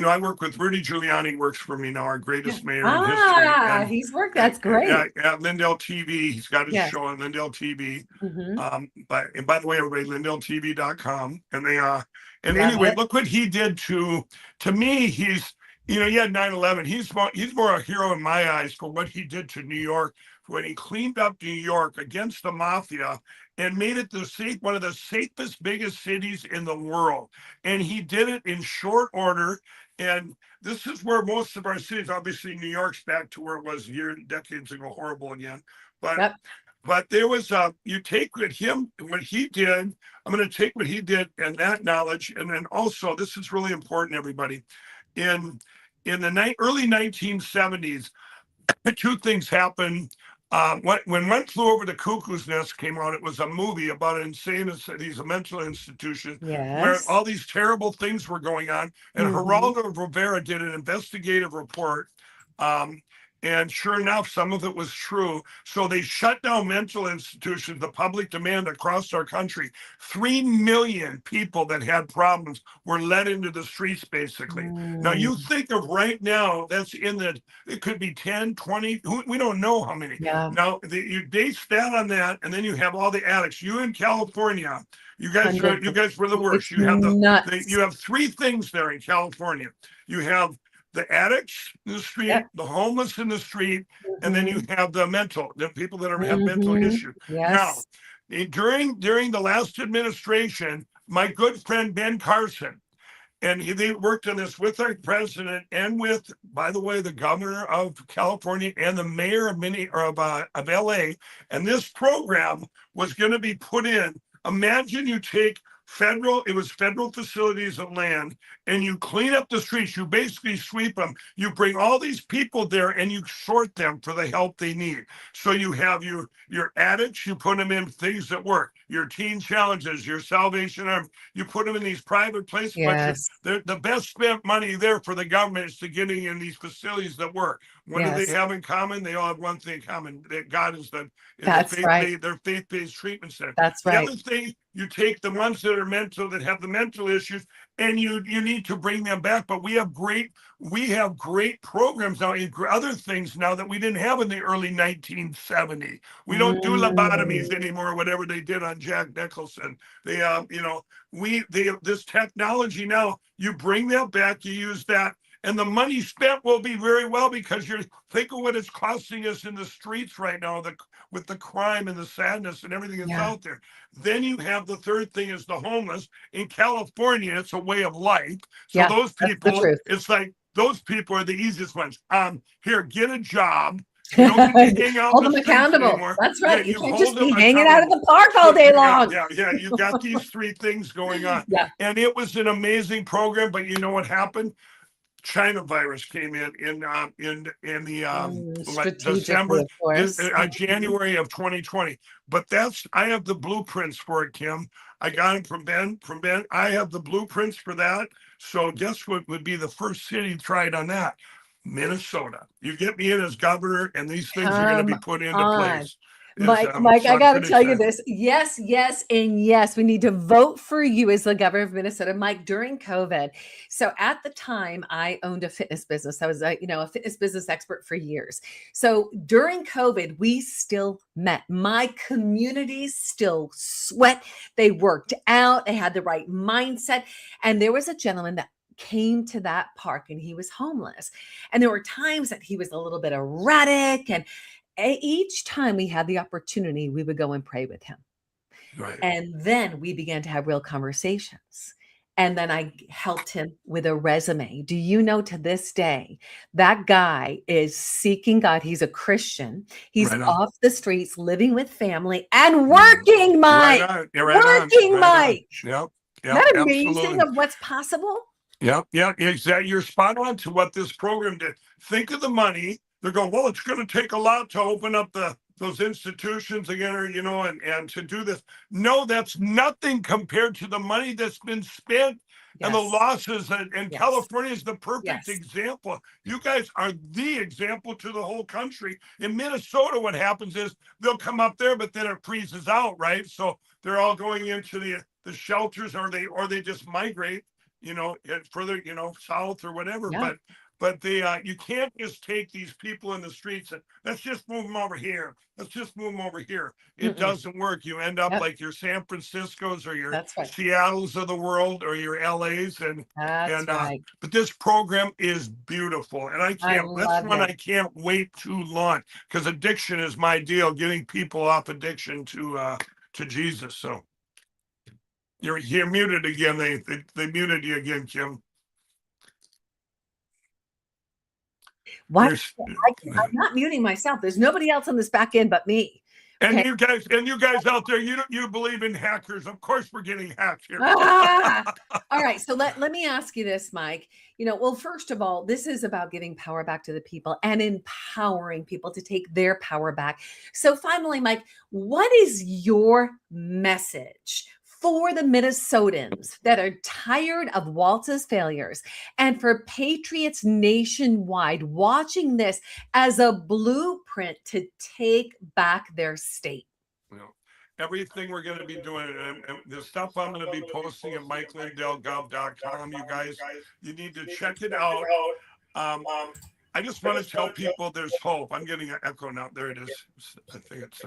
Speaker 3: I work with Rudy Giuliani, works for me now, our greatest mayor in history.
Speaker 2: He's worked. That's great.
Speaker 3: At Lindell TV. He's got his show on Lindell TV. And by the way, everybody, lindelltv.com. And anyway, look what he did to me. He's, he had 9/11. He's more a hero in my eyes for what he did to New York when he cleaned up New York against the mafia and made it one of the safest, biggest cities in the world. And he did it in short order. And this is where most of our cities, obviously New York's back to where it was decades ago, horrible again. But there was you take what he did. I'm going to take what he did and that knowledge, and then also this is really important, everybody. In the early 1970s, two things happened. When One Flew Over the Cuckoo's Nest came out, it was a movie about these mental institutions where all these terrible things were going on. And Geraldo Rivera did an investigative report. And sure enough, some of it was true. So they shut down mental institutions, the public demand across our country. 3 million people that had problems were let into the streets, basically. Now, you think of right now, it could be 10, 20, we don't know how many.
Speaker 2: Yeah.
Speaker 3: Now, you base that on that, and then you have all the addicts. You in California, you guys were the worst. You have three things there in California. You have the addicts in the street, the homeless in the street, and then you have the people that have mental issues.
Speaker 2: Yes.
Speaker 3: Now, during the last administration, my good friend Ben Carson, and they worked on this with our president and with, by the way, the governor of California and the mayor of LA. And this program was going to be put in. Imagine you take federal facilities of land, and you clean up the streets. You basically sweep them. You bring all these people there and you sort them for the help they need. So you have your addicts, you put them in things that work. Your teen challenges, your Salvation Army, you put them in these private places.
Speaker 2: Yes.
Speaker 3: But the best spent money there for the government is to getting in these facilities that work. What do they have in common? They all have one thing in common, that God is their faith-based treatment center.
Speaker 2: That's right.
Speaker 3: The other thing, you take the ones that are mental, that have the mental issues, and you need to bring them back. But we have great programs now, other things now that we didn't have in the early 1970s. We don't do lobotomies anymore, whatever they did on Jack Nicholson. This technology now, you bring that back, you use that, and the money spent will be very well, because think of what it's costing us in the streets right now, with the crime and the sadness and everything that's out there. Then you have the third thing is the homeless. In California, it's a way of life. So those people, it's like those people are the easiest ones. Here, get a job. You don't get to hang out.
Speaker 2: Hold them accountable. Anymore. That's right.
Speaker 3: You
Speaker 2: can't just be hanging out at the park all day long.
Speaker 3: Yeah. You got these three things going on. And it was an amazing program, but you know what happened? China virus came in December, January of 2020. But I have the blueprints for it, Kim. I got them from Ben. I have the blueprints for that. So guess what would be the first city tried on that? Minnesota. You get me in as governor, and these things are going to be put into place.
Speaker 2: Mike, I
Speaker 3: so I'm
Speaker 2: got to
Speaker 3: pretty
Speaker 2: tell you
Speaker 3: sad.
Speaker 2: this. Yes, yes, and yes. We need to vote for you as the governor of Minnesota, Mike, during COVID. So at the time, I owned a fitness business. I was a fitness business expert for years. So during COVID, we still met. My communities still sweat. They worked out. They had the right mindset. And there was a gentleman that came to that park and he was homeless. And there were times that he was a little bit erratic, and each time we had the opportunity, we would go and pray with him.
Speaker 3: Right.
Speaker 2: And then we began to have real conversations. And then I helped him with a resume. Do you know, to this day, that guy is seeking God? He's a Christian. He's
Speaker 3: Right on.
Speaker 2: off the streets, living with family and working,
Speaker 3: Right
Speaker 2: Mike.
Speaker 3: on. Yeah, right on.
Speaker 2: Working,
Speaker 3: Right on.
Speaker 2: Mike.
Speaker 3: Yep.
Speaker 2: Isn't
Speaker 3: Yep.
Speaker 2: that amazing
Speaker 3: Absolutely.
Speaker 2: of what's possible?
Speaker 3: Yeah, yeah, exactly. You're spot on to what this program did. Think of the money. They're going, well, it's going to take a lot to open up those institutions again, or and to do this. No, that's nothing compared to the money that's been spent and the
Speaker 2: Yes.
Speaker 3: losses. And
Speaker 2: Yes.
Speaker 3: California is the perfect
Speaker 2: Yes.
Speaker 3: example. You guys are the example to the whole country. In Minnesota, what happens is they'll come up there, but then it freezes out, right? So they're all going into the shelters, or they just migrate, further, south or whatever.
Speaker 2: Yeah.
Speaker 3: But you can't just take these people in the streets and let's just move them over here. Let's just move them over here. It doesn't work. You end up
Speaker 2: Yep.
Speaker 3: like your San Franciscos or your
Speaker 2: That's right.
Speaker 3: Seattles of the world or your LAs.
Speaker 2: That's right.
Speaker 3: But this program is beautiful. And that's
Speaker 2: love
Speaker 3: one
Speaker 2: it.
Speaker 3: I can't wait too long, because addiction is my deal, getting people off addiction to Jesus. So you're muted again. They muted you again, Kim.
Speaker 2: What?
Speaker 3: You're-
Speaker 2: I'm not muting myself. There's nobody else on this back end but me.
Speaker 3: And
Speaker 2: Okay.
Speaker 3: you guys out there, you believe in hackers. Of course we're getting hacked here.
Speaker 2: All right. So let me ask you this, Mike. Well, first of all, this is about giving power back to the people and empowering people to take their power back. So finally, Mike, what is your message for the Minnesotans that are tired of Walz's failures, and for patriots nationwide watching this as a blueprint to take back their state?
Speaker 3: Everything we're going to be doing, and the stuff I'm going to be posting at MikeLindellGov.com, you guys, you need to check it out. I just want to tell people there's hope. I'm getting an echo now. There it is. I think it's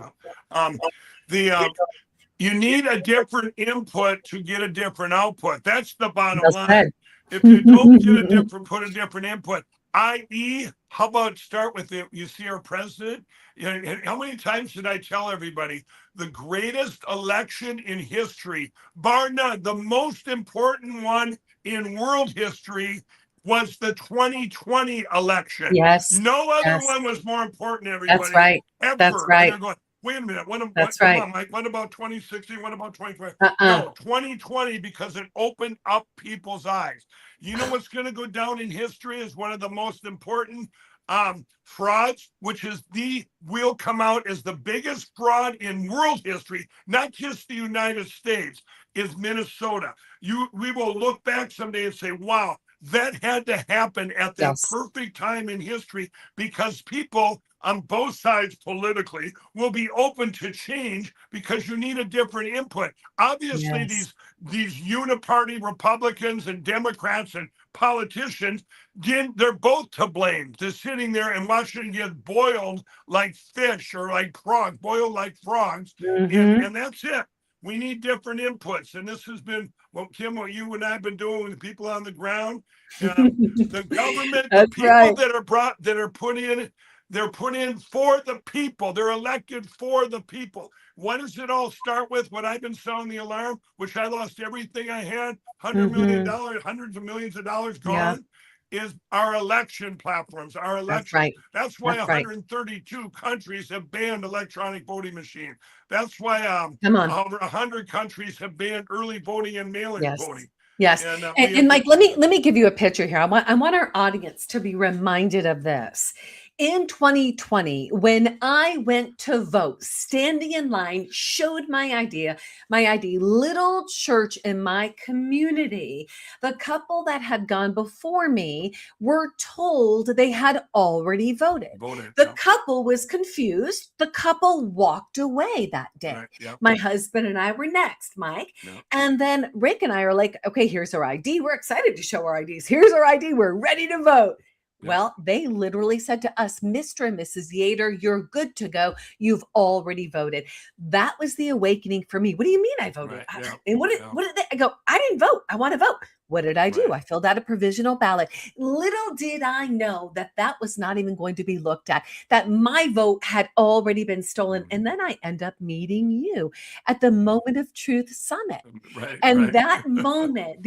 Speaker 3: you need a different input to get a different output. That's the bottom line. If you don't get put a different input, i.e., how about start with it? You see our president. How many times did I tell everybody the greatest election in history, bar none, the most important one in world history, was the 2020 election.
Speaker 2: Yes.
Speaker 3: No other one was more important, everybody.
Speaker 2: That's right.
Speaker 3: Ever.
Speaker 2: That's right.
Speaker 3: Wait a minute.
Speaker 2: That's
Speaker 3: come
Speaker 2: right.
Speaker 3: on, Mike. What about 2016? What about 2020? No, 2020, because it opened up people's eyes. You know what's going to go down in history as one of the most important frauds, which will come out as the biggest fraud in world history, not just the United States, is Minnesota. We will look back someday and say, wow, that had to happen at that perfect time in history, because people on both sides politically will be open to change, because you need a different input. Obviously, these uniparty Republicans and Democrats and politicians, they're both to blame. They're sitting there and watching it get boiled like fish, or like frogs, boiled like frogs. And that's it. We need different inputs. And this has been Kim, what you and I have been doing with the people on the ground. The government, the people that are put in, they're put in for the people. They're elected for the people. What does it all start with? What I've been sounding the alarm, which I lost everything I had, $100 million, hundreds of millions of dollars gone, is our election platforms, our election. That's why 132 countries have banned electronic voting machines. That's why over 100 countries have banned early voting and mail-in voting.
Speaker 2: Yes. And Mike, let me give you a picture here. I want our audience to be reminded of this. in 2020, when I went to vote, standing in line, showed my ID, little church in my community, the couple that had gone before me were told they had already voted. The couple was confused. The couple walked away that day.
Speaker 3: Right, yep.
Speaker 2: My husband and I were next, Mike.
Speaker 3: Yep.
Speaker 2: And then Rick and I are like, okay, here's our ID. We're excited to show our IDs. Here's our ID. We're ready to vote. Well, they literally said to us, Mr. and Mrs. Yeater, you're good to go. You've already voted. That was the awakening for me. What do you mean I voted?
Speaker 3: Right, yeah,
Speaker 2: And what did they, I go, I didn't vote. I want to vote. What did I do?
Speaker 3: Right.
Speaker 2: I filled out a provisional ballot. Little did I know that that was not even going to be looked at, that my vote had already been stolen. And then I end up meeting you at the Moment of Truth Summit. And that moment,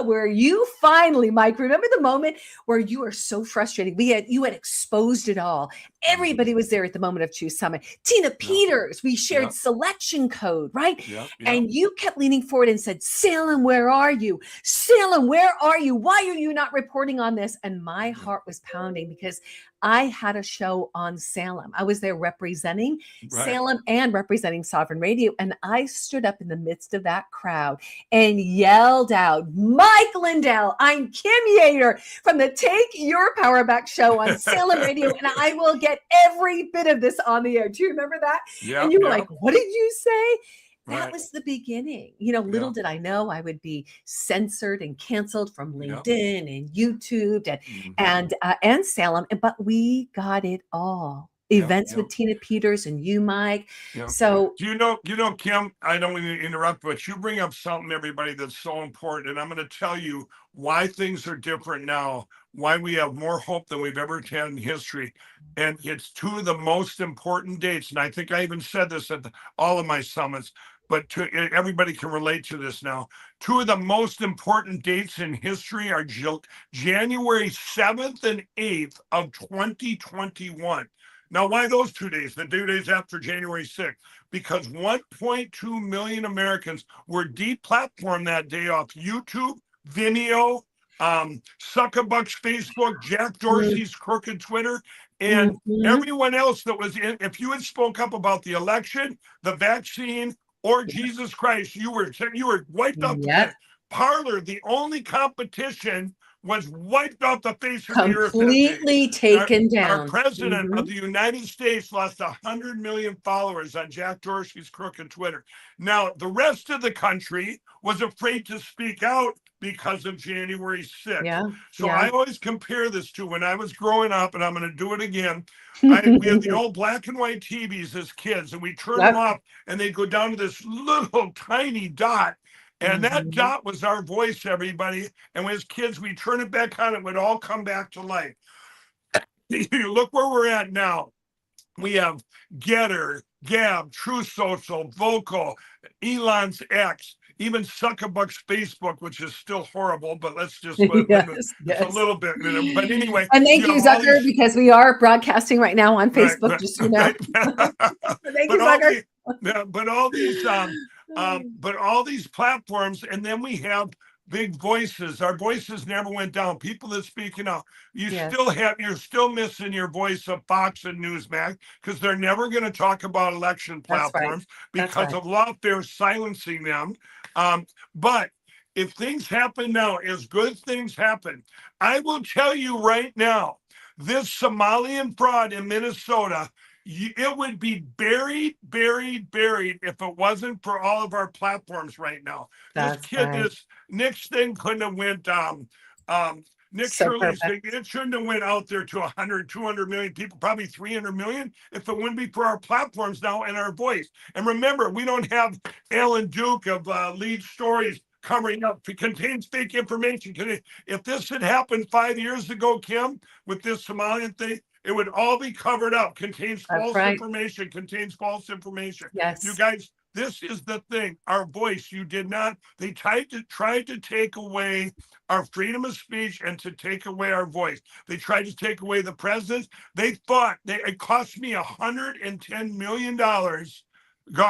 Speaker 2: where you finally, Mike, remember the moment where you were so frustrated? You had exposed it all. Everybody was there at the Moment of Truth Summit. Tina Peters, we shared selection code, right? And you kept leaning forward and said, Salem, where are you? Salem, where are you? Why are you not reporting on this? And my heart was pounding because I had a show on Salem. I was there representing Salem and representing Sovereign Radio. And I stood up in the midst of that crowd and yelled out, Mike Lindell, I'm Kim Yeater from the Take Your Power Back show on Salem Radio. And I will get every bit of this on the air. Do you remember that? And you were like, what did you say? That was the beginning. Little did I know I would be censored and canceled from LinkedIn and YouTube and Salem, but we got it all. Events with Tina Peters and you, Mike. So
Speaker 3: you know, Kim, I don't want to interrupt, but you bring up something, everybody, that's so important. And I'm going to tell you why things are different now, why we have more hope than we've ever had in history. And it's two of the most important dates. And I think I even said this at all of my summits, but everybody can relate to this now. Two of the most important dates in history are January 7th and 8th of 2021. Now, why those 2 days, the 2 days after January 6th? Because 1.2 million Americans were deplatformed that day off YouTube, Vimeo, Zuckerberg's Facebook, Jack Dorsey's crooked Twitter, and everyone else that was in. If you had spoke up about the election, the vaccine, or Jesus Christ, you were wiped off the planet. Parler, the only competition, was wiped off the face of the earth.
Speaker 2: Completely taken down.
Speaker 3: Our president of the United States lost 100 million followers on Jack Dorsey's crooked Twitter. Now, the rest of the country was afraid to speak out because of January 6th. I always compare this to when I was growing up, and I'm going to do it again. We had the old black and white TVs as kids, and we turned them off, and they'd go down to this little tiny dot. And that dot was our voice, everybody. And as kids, we turn it back on, it would all come back to life. You look where we're at now. We have Yeater, Gab, True Social, Vocal, Elon's X, even Zuckerberg's Facebook, which is still horrible, but let's just a little bit. But anyway.
Speaker 2: And thank you, Zucker, because we are broadcasting right now on Facebook, just so you know. Thank you, Zucker.
Speaker 3: But all these platforms, and then we have big voices. Our voices never went down. People that speaking out. You're still missing your voice of Fox and Newsmax, because they're never going to talk about election platforms because of lawfare silencing them. But if things happen now, as good things happen, I will tell you right now, this Somalian fraud in Minnesota, it would be buried if it wasn't for all of our platforms right now. Nick's thing couldn't have went, Nick Shirley's thing, it shouldn't have went out there to 100, 200 million people, probably 300 million, if it wouldn't be for our platforms now and our voice. And remember, we don't have Alan Duke of Lead Stories covering up. It contains fake information. If this had happened 5 years ago, Kim, with this Somalian thing, it would all be covered up. Contains false information. Yes. You guys, this is the thing. Our voice, they tried to take away our freedom of speech and to take away our voice. They tried to take away the presidents. It cost me $110 million.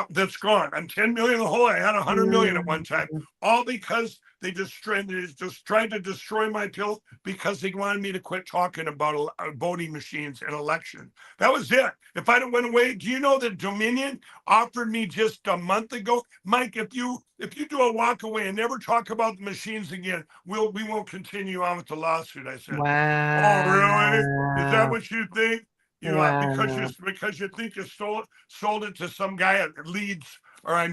Speaker 3: That's gone. I'm 10 million in the hole. I had 100 million at one time. All because They just tried to destroy my pillow because they wanted me to quit talking about voting machines and election. That was it. If I went away, do you know that Dominion offered me just a month ago, Mike? If you do a walk away and never talk about the machines again, we won't continue on with the lawsuit. I said, oh, really? Is that
Speaker 2: Wow.
Speaker 3: what you think?
Speaker 2: Wow.
Speaker 3: Because you think you sold it to some guy at Leeds, or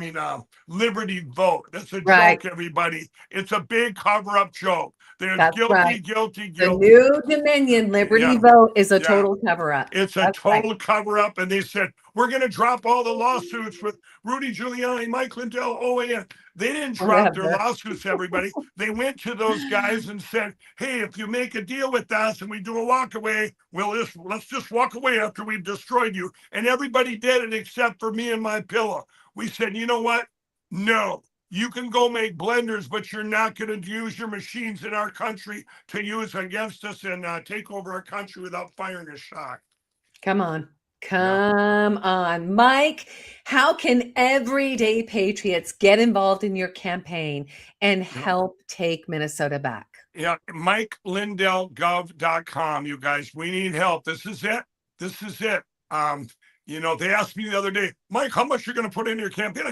Speaker 3: Liberty Vote. That's a
Speaker 2: Right.
Speaker 3: joke, everybody. It's a big cover-up joke. There's
Speaker 2: That's right.
Speaker 3: guilty.
Speaker 2: The new Dominion Liberty
Speaker 3: Yeah,
Speaker 2: Vote is a
Speaker 3: yeah.
Speaker 2: total cover-up.
Speaker 3: It's a
Speaker 2: That's right.
Speaker 3: total cover-up, and they said, we're going to drop all the lawsuits with Rudy Giuliani, Mike Lindell, OAN. They didn't drop their
Speaker 2: Whatever.
Speaker 3: lawsuits, everybody. They went to those guys and said, hey, if you make a deal with us and we do a walk away, let's just walk away after we've destroyed you. And everybody did it except for me and my pillow. We said, you know what? No. You can go make blenders, but you're not going to use your machines in our country to use against us and take over our country without firing a shot.
Speaker 2: Come on. Come on. Mike, how can everyday patriots get involved in your campaign and help take Minnesota back?
Speaker 3: Yeah, MikeLindellGov.com, you guys. We need help. This is it. They asked me the other day, Mike, how much you're going to put in your campaign?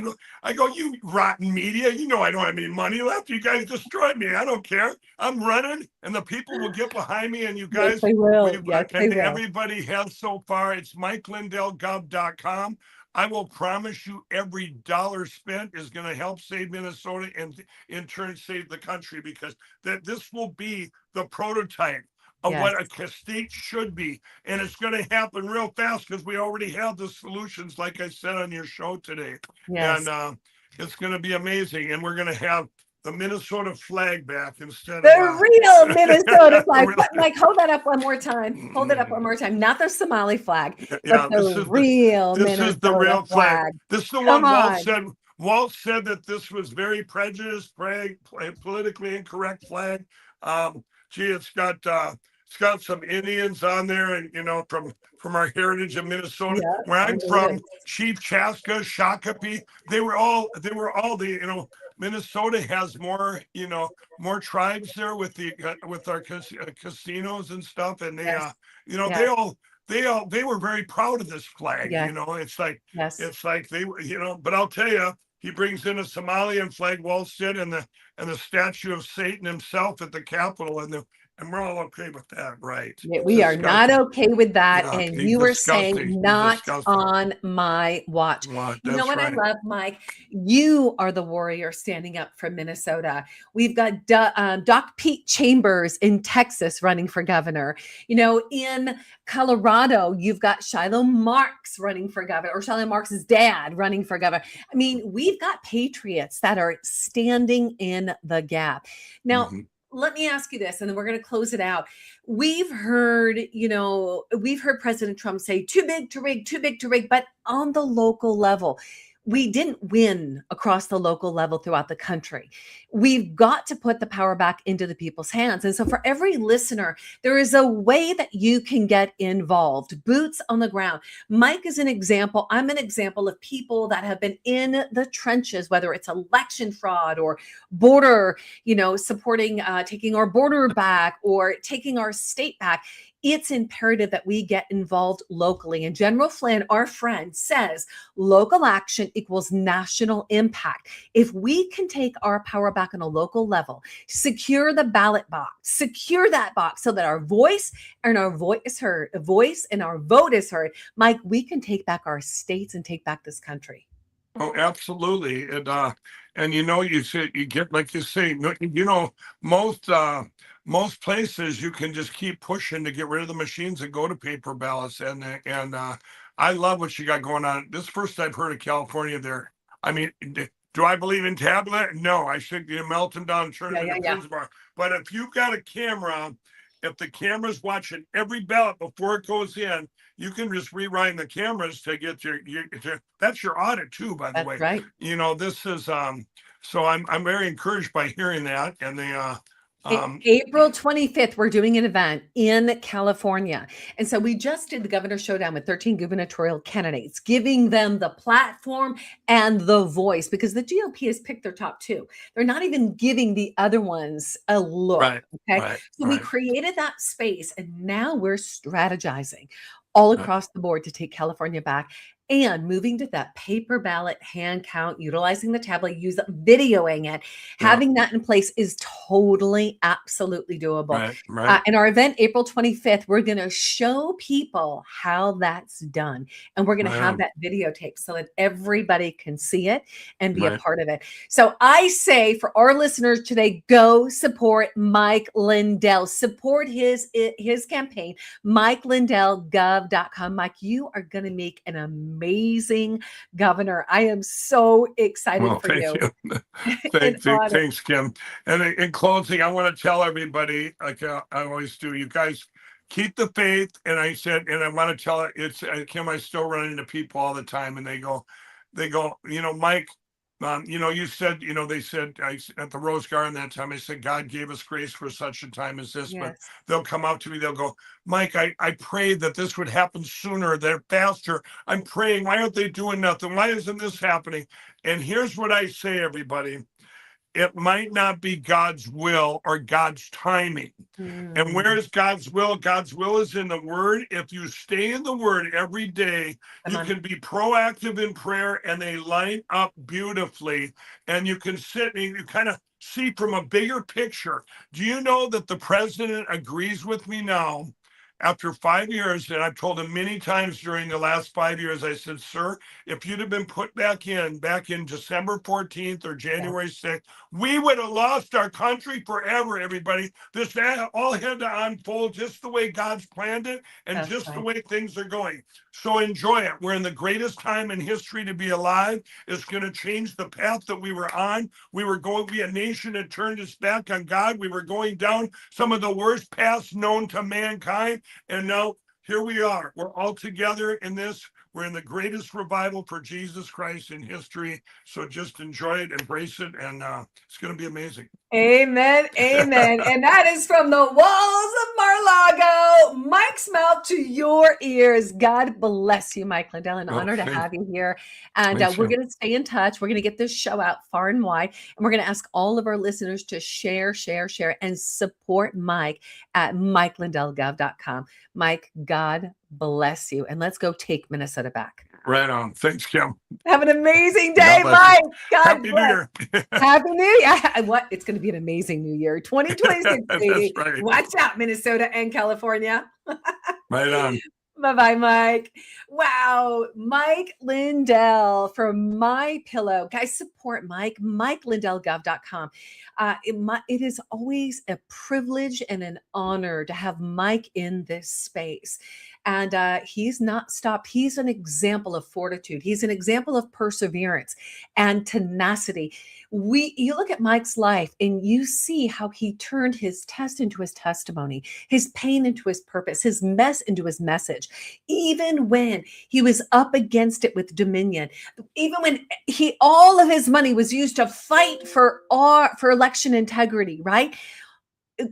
Speaker 3: I go, you rotten media. You know I don't have any money left. You guys destroyed me. I don't care. I'm running, and the people will get behind me. And you guys,
Speaker 2: yes, they will. Yes, they will.
Speaker 3: Everybody has so far. It's MikeLindellGov.com. I will promise you, every dollar spent is going to help save Minnesota and in turn save the country, because this will be the prototype of what a state should be. And it's going to happen real fast because we already have the solutions, like I said on your show today.
Speaker 2: Yes.
Speaker 3: And it's going to be amazing. And we're going to have the Minnesota flag back instead
Speaker 2: the
Speaker 3: of
Speaker 2: real Minnesota flag. Mike, hold that up one more time. Hold it up one more time. Not the Somali flag, but the real Minnesota flag.
Speaker 3: This is the one Walz said. Walz said that this was very prejudiced flag, politically incorrect flag. It's got some Indians on there, and from our heritage of Minnesota, where I'm from, Chief Chaska, Shakopee. They were all the Minnesota has more tribes there with our casinos and stuff, and they were very proud of this flag. It's like they but I'll tell you, he brings in a Somalian flag, Walz did, and the statue of Satan himself at the Capitol, and we're all okay with that, right?
Speaker 2: We are not okay with that, and you were saying not on my watch. You know what I love, Mike? You are the warrior standing up for Minnesota. We've got Doc Pete Chambers in Texas running for governor. In Colorado, you've got Shiloh Marks running for governor, or Shiloh Marks' dad running for governor. I mean, we've got patriots that are standing in the gap. Now, let me ask you this, and then we're going to close it out. We've heard President Trump say too big to rig, but on the local level, we didn't win across the local level throughout the country. We've got to put the power back into the people's hands. And so for every listener, there is a way that you can get involved, boots on the ground. Mike is an example. I'm an example of people that have been in the trenches, whether it's election fraud or border, supporting, taking our border back or taking our state back. It's imperative that we get involved locally. And General Flynn, our friend, says local action equals national impact. If we can take our power back on a local level, secure the ballot box, secure that box so that our voice and our vote is heard, Mike, we can take back our states and take back this country.
Speaker 3: Oh, absolutely. And you say, you get, like you say, most places you can just keep pushing to get rid of the machines and go to paper ballots. And I love what you got going on. This is the first I've heard of California there. I mean, do I believe in tablet? No, I should melt them down and turn them into prison bar. But if you've got a camera, if the camera's watching every ballot before it goes in, you can just rewind the cameras to get that's your audit too, by the way.
Speaker 2: Right.
Speaker 3: This is so I'm very encouraged by hearing that, and
Speaker 2: April 25th, we're doing an event in California. And so we just did the Governor Showdown with 13 gubernatorial candidates, giving them the platform and the voice because the GOP has picked their top two. They're not even giving the other ones a look.
Speaker 3: Right,
Speaker 2: Okay.
Speaker 3: right,
Speaker 2: So we
Speaker 3: right.
Speaker 2: created that space and now we're strategizing all across the board to take California back and moving to that paper ballot hand count, utilizing the tablet, videoing it, having that in place is totally, absolutely doable.
Speaker 3: Right, right.
Speaker 2: In our event, April 25th, we're going to show people how that's done. And we're going to have that videotape so that everybody can see it and be a part of it. So I say for our listeners today, go support Mike Lindell. Support his campaign, MikeLindellGov.com. Mike, you are going to make an amazing governor. I am so excited for you.
Speaker 3: Thanks, Kim. And in closing, I want to tell everybody, like I always do, you guys keep the faith. And I want to tell it, it's Kim, I still run into people all the time and they go, Mike, you said, they said at the Rose Garden that time, I said, God gave us grace for such a time as this, but they'll come out to me, they'll go, Mike, I prayed that this would happen sooner, that faster. I'm praying. Why aren't they doing nothing? Why isn't this happening? And here's what I say, everybody. It might not be God's will or God's timing. And where is God's will? God's will is in the Word. If you stay in the Word every day, you can be proactive in prayer and they line up beautifully. And you can sit and you kind of see from a bigger picture. Do you know that the president agrees with me now? After 5 years, and I've told him many times during the last 5 years, I said, sir, if you'd have been put back in December 14th or January 6th, we would have lost our country forever, everybody. This all had to unfold just the way God's planned it and the way things are going. So enjoy it. We're in the greatest time in history to be alive. It's going to change the path that we were on. We were going to be a nation that turned its back on God. We were going down some of the worst paths known to mankind. And now here we are. We're all together in this. We're in the greatest revival for Jesus Christ in history. So just enjoy it, embrace it, and it's going to be amazing.
Speaker 2: Amen. Amen. And that is from the walls of Mar-a-Lago. Mike's mouth to your ears. God bless you, Mike Lindell. An honor to have you here. And we're going to stay in touch. We're going to get this show out far and wide. And we're going to ask all of our listeners to share, and support Mike at MikeLindellGov.com. Mike, God bless you. And let's go take Minnesota back.
Speaker 3: Right on. Thanks, Kim.
Speaker 2: Have an amazing day, Mike. God
Speaker 3: Happy
Speaker 2: bless.
Speaker 3: New Year.
Speaker 2: Happy New Year. What? It's going to be an amazing New Year. 2026, baby.
Speaker 3: Right.
Speaker 2: Watch out, Minnesota and California.
Speaker 3: Right on.
Speaker 2: Bye-bye, Mike. Wow. Mike Lindell from My Pillow. Guys, support Mike. MikeLindellGov.com. It is always a privilege and an honor to have Mike in this space. And he's not stopped. He's an example of fortitude. He's an example of perseverance and tenacity. You look at Mike's life and you see how he turned his test into his testimony, his pain into his purpose, his mess into his message. Even when he was up against it with Dominion, even when all of his money was used to fight for election integrity, right?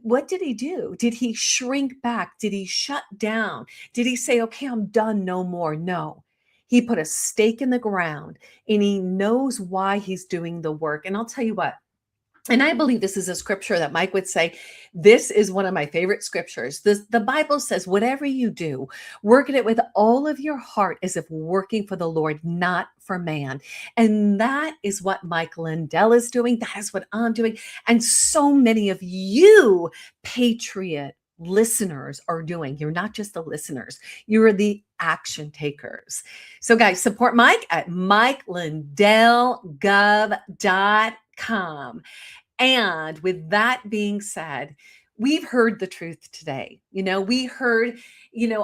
Speaker 2: What did he do? Did he shrink back? Did he shut down? Did he say, okay, I'm done, no more? No. He put a stake in the ground and he knows why he's doing the work. And I'll tell you what, and I believe this is a scripture that Mike would say, this is one of my favorite scriptures. The Bible says, whatever you do, work at it with all of your heart as if working for the Lord, not for man. And that is what Mike Lindell is doing. That is what I'm doing. And so many of you Patriot listeners are doing. You're not just the listeners. You're the action takers. So guys, support Mike at MikeLindellGov.com. And with that being said, we've heard the truth today. We heard,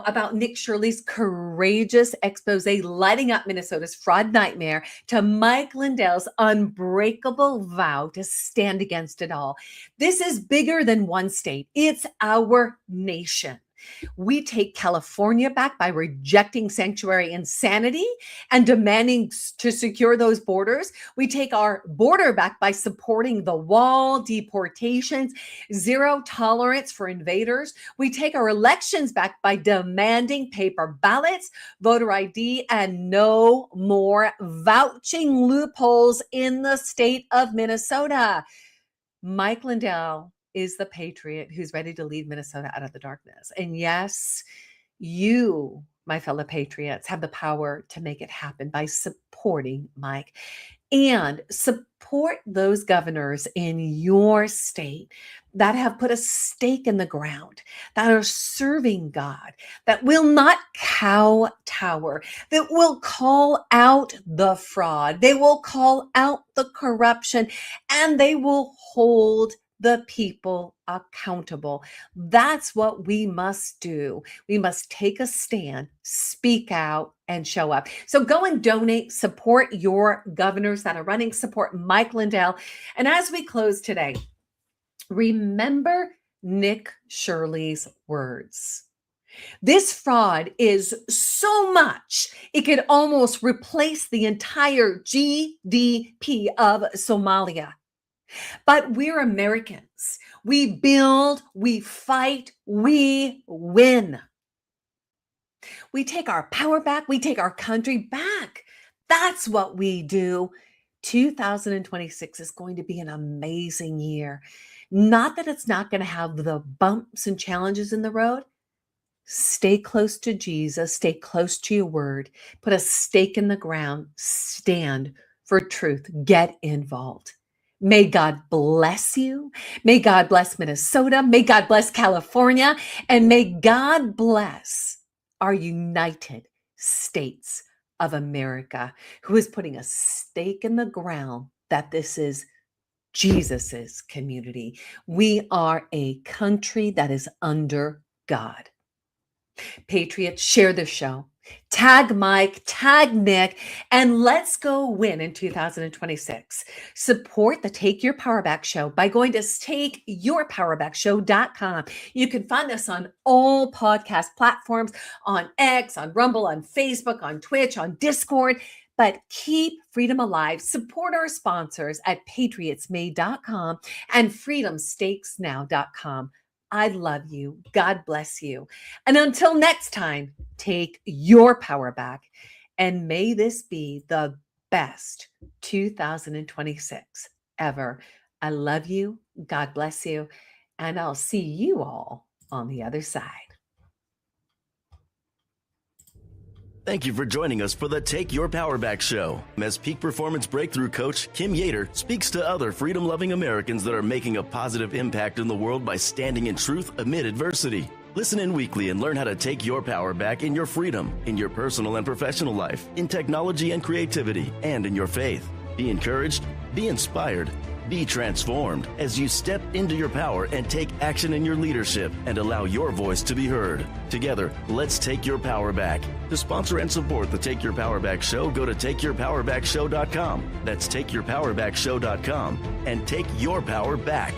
Speaker 2: about Nick Shirley's courageous expose lighting up Minnesota's fraud nightmare to Mike Lindell's unbreakable vow to stand against it all. This is bigger than one state. It's our nation. We take California back by rejecting sanctuary insanity and demanding to secure those borders. We take our border back by supporting the wall, deportations, zero tolerance for invaders. We take our elections back by demanding paper ballots, voter ID, and no more vouching loopholes in the state of Minnesota. Mike Lindell is the patriot who's ready to lead Minnesota out of the darkness. And yes, you, my fellow patriots, have the power to make it happen by supporting Mike. And support those governors in your state that have put a stake in the ground, that are serving God, that will not kowtower, that will call out the fraud, they will call out the corruption, and they will hold the people accountable. That's what we must do. We must take a stand, speak out, and show up. So go and donate, support your governors that are running, support Mike Lindell. And as we close today, remember Nick Shirley's words. This fraud is so much, it could almost replace the entire GDP of Somalia. But we're Americans. We build, we fight, we win. We take our power back. We take our country back. That's what we do. 2026 is going to be an amazing year. Not that it's not going to have the bumps and challenges in the road. Stay close to Jesus. Stay close to your word. Put a stake in the ground. Stand for truth. Get involved. May God bless you. May God bless Minnesota. May God bless California. And may God bless our United States of America, who is putting a stake in the ground that this is Jesus's community. We are a country that is under God. Patriots, share the show. Tag Mike, tag Nick, and let's go win in 2026. Support the Take Your Power Back show by going to takeyourpowerbackshow.com. You can find us on all podcast platforms, on X, on Rumble, on Facebook, on Twitch, on Discord. But keep freedom alive. Support our sponsors at patriotsmade.com and freedomstakesnow.com. I love you. God bless you. And until next time, take your power back. And may this be the best 2026 ever. I love you. God bless you. And I'll see you all on the other side.
Speaker 1: Thank you for joining us for the Take Your Power Back show. As Peak Performance Breakthrough Coach Kim Yeater speaks to other freedom-loving Americans that are making a positive impact in the world by standing in truth amid adversity. Listen in weekly and learn how to take your power back in your freedom, in your personal and professional life, in technology and creativity, and in your faith. Be encouraged, be inspired, be transformed as you step into your power and take action in your leadership and allow your voice to be heard. Together, let's take your power back. To sponsor and support the Take Your Power Back show, go to takeyourpowerbackshow.com. That's takeyourpowerbackshow.com and take your power back.